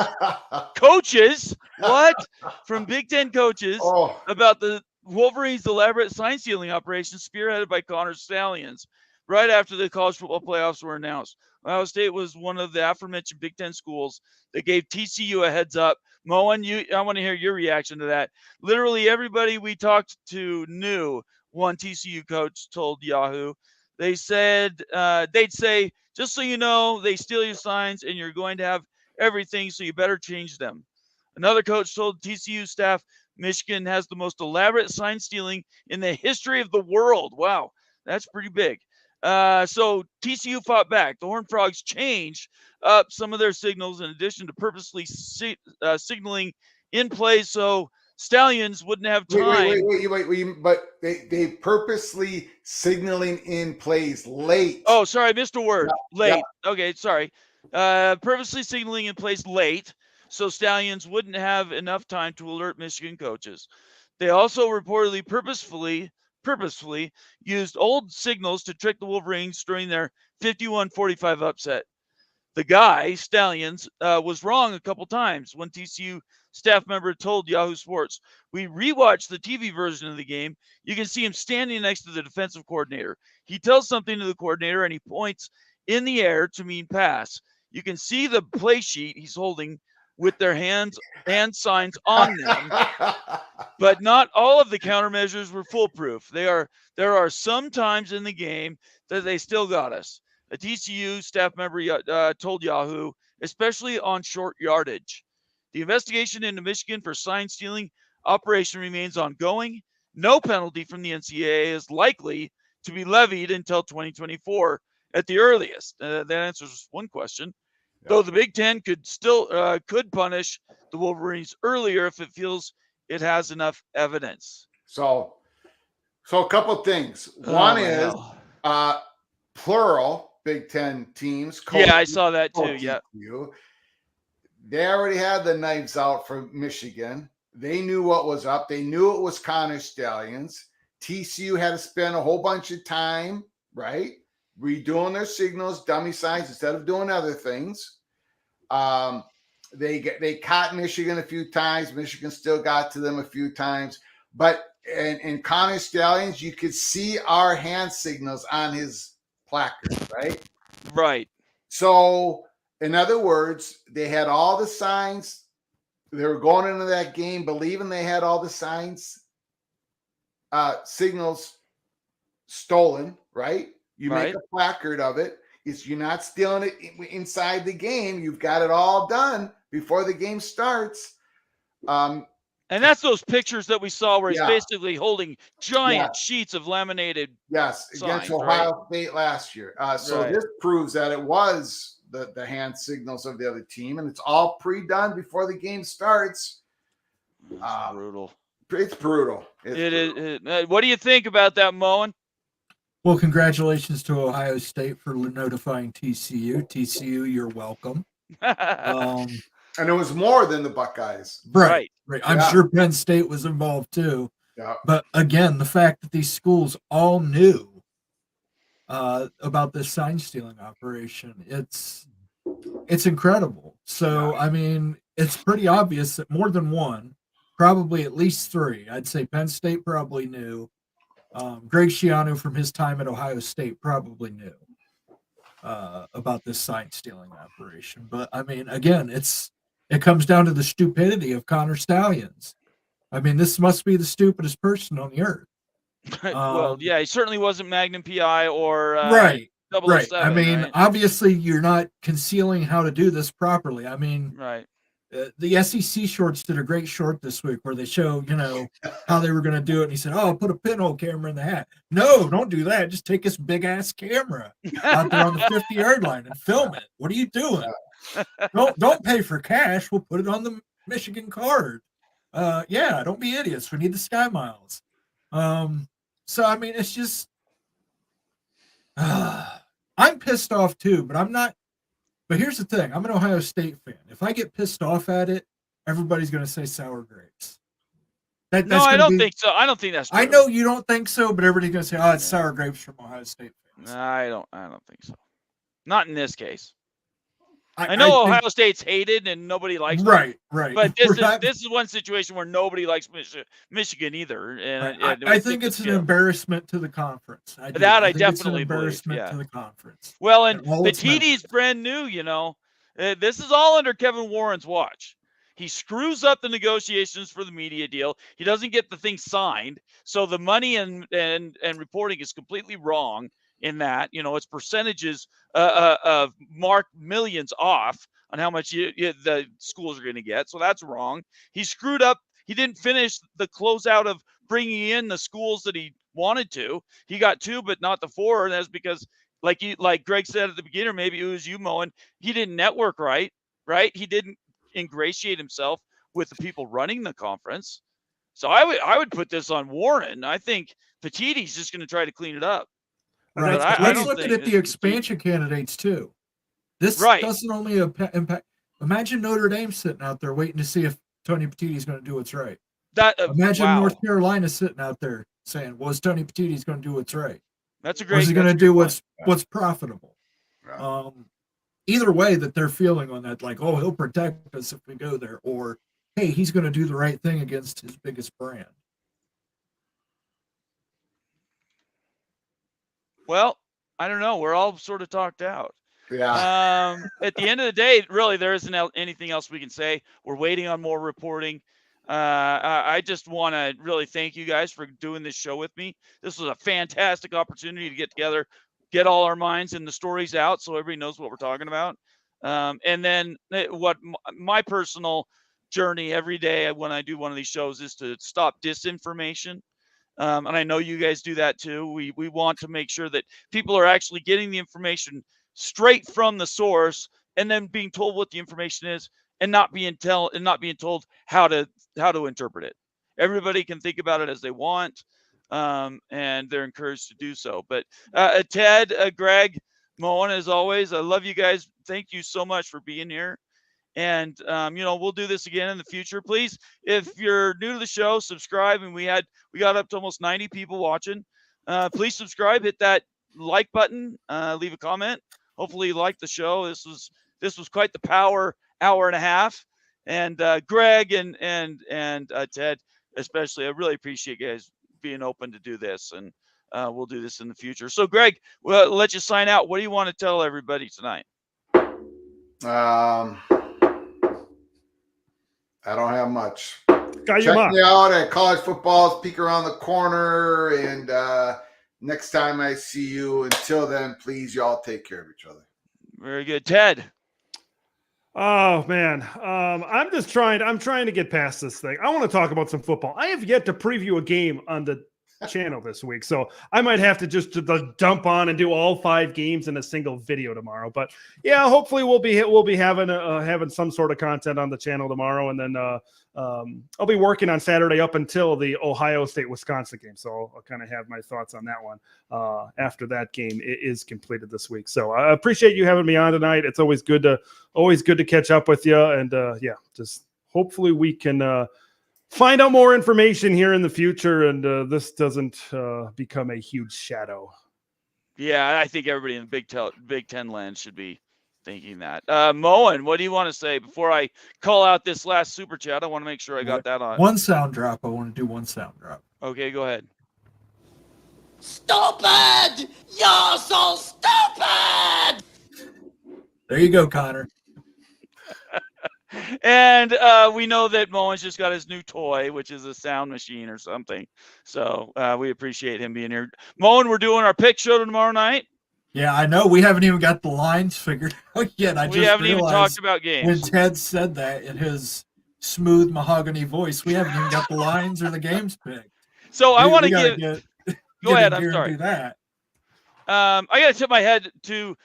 From Big Ten coaches about the Wolverines' elaborate sign stealing operation spearheaded by Connor Stallings. Right after the college football playoffs were announced, Ohio State was one of the aforementioned Big Ten schools that gave TCU a heads up. Moen, I want to hear your reaction to that. Literally everybody we talked to knew, one TCU coach told Yahoo. They said they'd say, just so you know, they steal your signs and you're going to have everything, so you better change them. Another coach told TCU staff, Michigan has the most elaborate sign stealing in the history of the world. Wow, that's pretty big. So TCU fought back. The Horned Frogs changed up some of their signals in addition to purposely signaling in play so Stallions wouldn't have time. Wait. But they purposely signaling in plays late. Oh, sorry, I missed a word. Late. Yeah. Okay, sorry. Purposely signaling in plays late so Stallions wouldn't have enough time to alert Michigan coaches. They also reportedly purposefully used old signals to trick the Wolverines during their 51-45 upset. the guy, Stallions, was wrong a couple times when TCU staff member told Yahoo Sports. We rewatched the TV version of the game. You can see him standing next to the defensive coordinator. He tells something to the coordinator, and he points in the air to mean pass. You can see the play sheet he's holding with their hand signs on them, but not all of the countermeasures were foolproof. There are some times in the game that they still got us. A TCU staff member told Yahoo, especially on short yardage. The investigation into Michigan for sign stealing operation remains ongoing. No penalty from the NCAA is likely to be levied until 2024 at the earliest. That answers one question. Yeah. Though the Big Ten could punish the Wolverines earlier if it feels it has enough evidence. So a couple of things. One is plural Big Ten teams. Yeah, I saw that too. Yeah. They already had the knives out for Michigan. They knew what was up. They knew it was Connor Stallions. TCU had to spend a whole bunch of time, right, redoing their signals, dummy signs, instead of doing other things. They caught Michigan a few times. Michigan still got to them a few times. But in Connor Stallions, you could see our hand signals on his placard, right? Right. So, in other words, they had all the signs. They were going into that game believing they had all the signs, signals stolen, right? You make a placard of it. You're not stealing it inside the game. You've got it all done before the game starts. And that's those pictures that we saw where he's basically holding giant sheets of laminated. Yes, against Ohio State last year. So this proves that it was the hand signals of the other team, and it's all pre-done before the game starts. It's brutal. It's brutal. It is. What do you think about that, Moen? Well, congratulations to Ohio State for notifying TCU. TCU, you're welcome. And it was more than the Buckeyes. Right. I'm sure Penn State was involved too. Yeah. But again, the fact that these schools all knew about this sign stealing operation, it's incredible. So, I mean, it's pretty obvious that more than one, probably at least three, I'd say Penn State probably knew. Greg Schiano from his time at Ohio State probably knew about this sign stealing operation. But I mean, again, it comes down to the stupidity of Connor Stallions. I mean, this must be the stupidest person on the earth. Well, yeah, he certainly wasn't Magnum PI or right. I mean, right? Obviously, you're not concealing how to do this properly. I mean, right. The SEC shorts did a great short this week where they show, how they were going to do it. And he said, "Oh, put a pinhole camera in the hat." No, don't do that. Just take this big ass camera out there on the 50-yard line and film it. What are you doing? Don't pay for cash. We'll put it on the Michigan card. Don't be idiots. We need the Sky Miles. So I mean, it's just I'm pissed off too, but I'm not. But here's the thing. I'm an Ohio State fan. If I get pissed off at it, everybody's going to say sour grapes. No, I don't think so. I don't think that's true. I know you don't think so, but everybody's going to say, it's sour grapes from Ohio State fans. I don't think so. Not in this case. I know Ohio State's hated and nobody likes them. Right. But this is one situation where nobody likes Michigan either. And I think it's an embarrassment to the conference. I definitely embarrassment to the conference. Well, and the TD's brand new. This is all under Kevin Warren's watch. He screws up the negotiations for the media deal. He doesn't get the thing signed, so the money and reporting is completely wrong. In that, it's percentages of marked millions off on how much the schools are going to get. So that's wrong. He screwed up. He didn't finish the closeout of bringing in the schools that he wanted to. He got 2, but not the 4. And that's because, like Greg said at the beginning, maybe it was you, Moen, he didn't network right? He didn't ingratiate himself with the people running the conference. So I would put this on Warren. I think Petitti's just going to try to clean it up. Right. Let's look at the expansion candidates too. This doesn't only impact. Imagine Notre Dame sitting out there waiting to see if Tony Petitti's going to do what's right. Imagine North Carolina sitting out there saying, "Was Tony Petitti's going to do what's right?" That's a great. Was he going to do what's profitable? Right. either way that they're feeling on that, like, oh, he'll protect us if we go there, or hey, he's going to do the right thing against his biggest brand. Well, I don't know. We're all sort of talked out. Yeah. At the end of the day, really, there isn't anything else we can say. We're waiting on more reporting. I just want to really thank you guys for doing this show with me. This was a fantastic opportunity to get together, get all our minds and the stories out so everybody knows what we're talking about. And then what my personal journey every day when I do one of these shows is to stop disinformation. And I know you guys do that too. We want to make sure that people are actually getting the information straight from the source and then being told what the information is and not being told how to interpret it. Everybody can think about it as they want, and they're encouraged to do so. But Ted, Greg, Moen, as always, I love you guys. Thank you so much for being here. And, we'll do this again in the future. Please, if you're new to the show, subscribe. And we got up to almost 90 people watching. Please subscribe, hit that like button, leave a comment. Hopefully you liked the show. This was quite the power hour and a half. And Greg and Ted, especially, I really appreciate you guys being open to do this. And we'll do this in the future. So, Greg, we'll let you sign out. What do you want to tell everybody tonight? I don't have much. Check me out at College Football's Peek Around the Corner. And next time I see you, until then, please, y'all take care of each other. Very good. Ted. Oh man. I'm trying to get past this thing. I want to talk about some football. I have yet to preview a game on the channel this week, so I might have to just dump on and do all 5 games in a single video tomorrow. But yeah, hopefully we'll be having some sort of content on the channel tomorrow, and then I'll be working on Saturday up until the Ohio State-Wisconsin game. So I'll kind of have my thoughts on that one after that game is completed this week. So I appreciate you having me on tonight. It's always good to catch up with you, and just hopefully we can find out more information here in the future, and this doesn't become a huge shadow. Yeah, I think everybody in Big Ten land should be thinking that. Moen, what do you want to say before I call out this last super chat? I want to make sure I got that on. One sound drop. I want to do one sound drop. Okay, go ahead. Stupid! You're so stupid! There you go, Connor. And we know that Moen's just got his new toy, which is a sound machine or something. So we appreciate him being here. Moen, we're doing our pick show tomorrow night. Yeah, I know. We haven't even got the lines figured out yet. We haven't even talked about games. When Ted said that in his smooth mahogany voice, we haven't even got the lines or the games picked. So I want to go ahead. I'm sorry. Do that. I got to tip my head to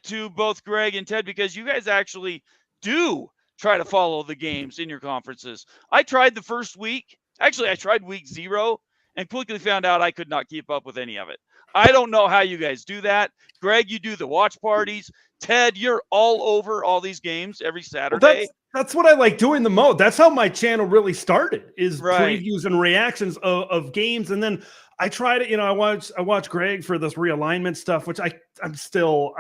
to both Greg and Ted, because you guys actually do try to follow the games in your conferences. I tried the first week. Actually, I tried week 0 and quickly found out I could not keep up with any of it. I don't know how you guys do that. Greg, you do the watch parties. Ted, you're all over all these games every Saturday. Well, that's what I like doing the most. That's how my channel really started, is previews and reactions of games. And then I try to, I watch Greg for this realignment stuff, which I'm still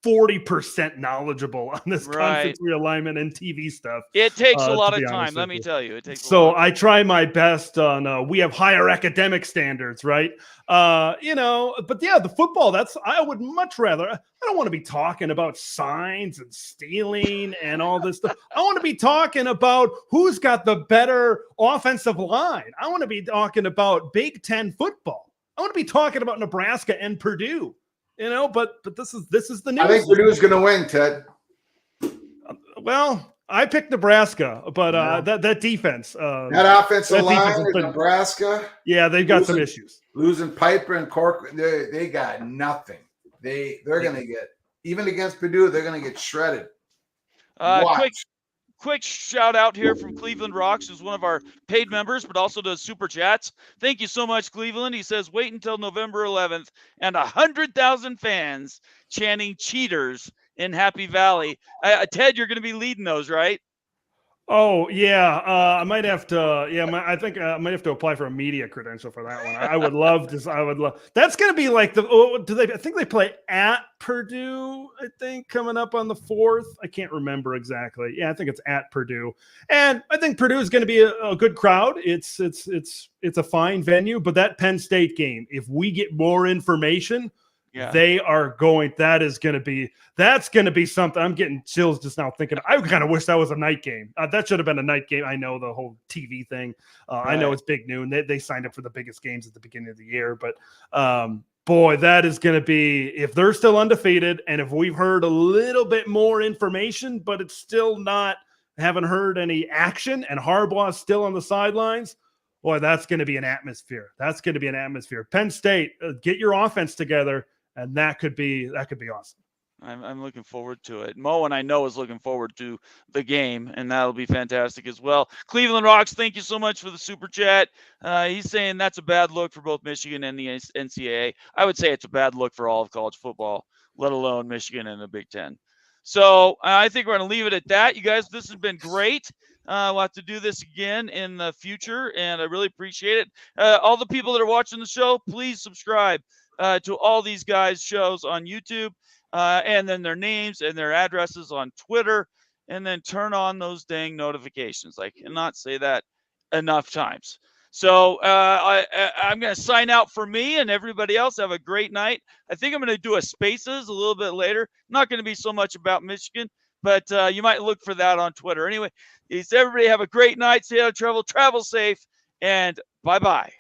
40% knowledgeable on this conference realignment and TV stuff. It takes a lot of time, let me tell you. It takes. So I try my best on. We have higher academic standards, right? But yeah, the football. I would much rather. I don't want to be talking about signs and stealing and all this stuff. I want to be talking about who's got the better offensive line. I want to be talking about Big Ten football. I want to be talking about Nebraska and Purdue. But this is the news. I think Purdue's going to win, Ted. Well, I picked Nebraska, but that defense, that offensive line in Nebraska, yeah, they've got some issues. Losing Piper and Cork, they got nothing. They're going to get, even against Purdue, they're going to get shredded. Quick shout out here from Cleveland Rocks, who's one of our paid members, but also does super chats. Thank you so much, Cleveland. He says, wait until November 11th and 100,000 fans chanting cheaters in Happy Valley. Ted, you're going to be leading those, right? Oh yeah, I might have to. Yeah, I think I might have to apply for a media credential for that one. I would love to. I would love. That's going to be like the. Oh, do they? I think they play at Purdue. I think coming up on the 4th. I can't remember exactly. Yeah, I think it's at Purdue, and I think Purdue is going to be a good crowd. It's a fine venue, but that Penn State game, if we get more information. Yeah. They are going. That's going to be something. I'm getting chills just now thinking. I kind of wish that was a night game. That should have been a night game. I know the whole TV thing. Right. I know it's big noon. They signed up for the biggest games at the beginning of the year, but boy, that is going to be, if they're still undefeated and if we've heard a little bit more information, but it's still not, haven't heard any action, and Harbaugh's still on the sidelines. Boy, that's going to be an atmosphere. That's going to be an atmosphere. Penn State, get your offense together. And that could be awesome. I'm looking forward to it. Mo, and I know, is looking forward to the game, and that'll be fantastic as well. Cleveland Rocks, thank you so much for the super chat. He's saying that's a bad look for both Michigan and the NCAA. I would say it's a bad look for all of college football, let alone Michigan and the Big Ten. So I think we're going to leave it at that. You guys, this has been great. We'll have to do this again in the future, and I really appreciate it. All the people that are watching the show, please subscribe to all these guys' shows on YouTube, and then their names and their addresses on Twitter, and then turn on those dang notifications. I cannot say that enough times. So I'm going to sign out for me, and everybody else have a great night. I think I'm going to do a Spaces a little bit later. Not going to be so much about Michigan, but you might look for that on Twitter. Anyway, everybody have a great night. Stay out of trouble. Travel safe, and bye-bye.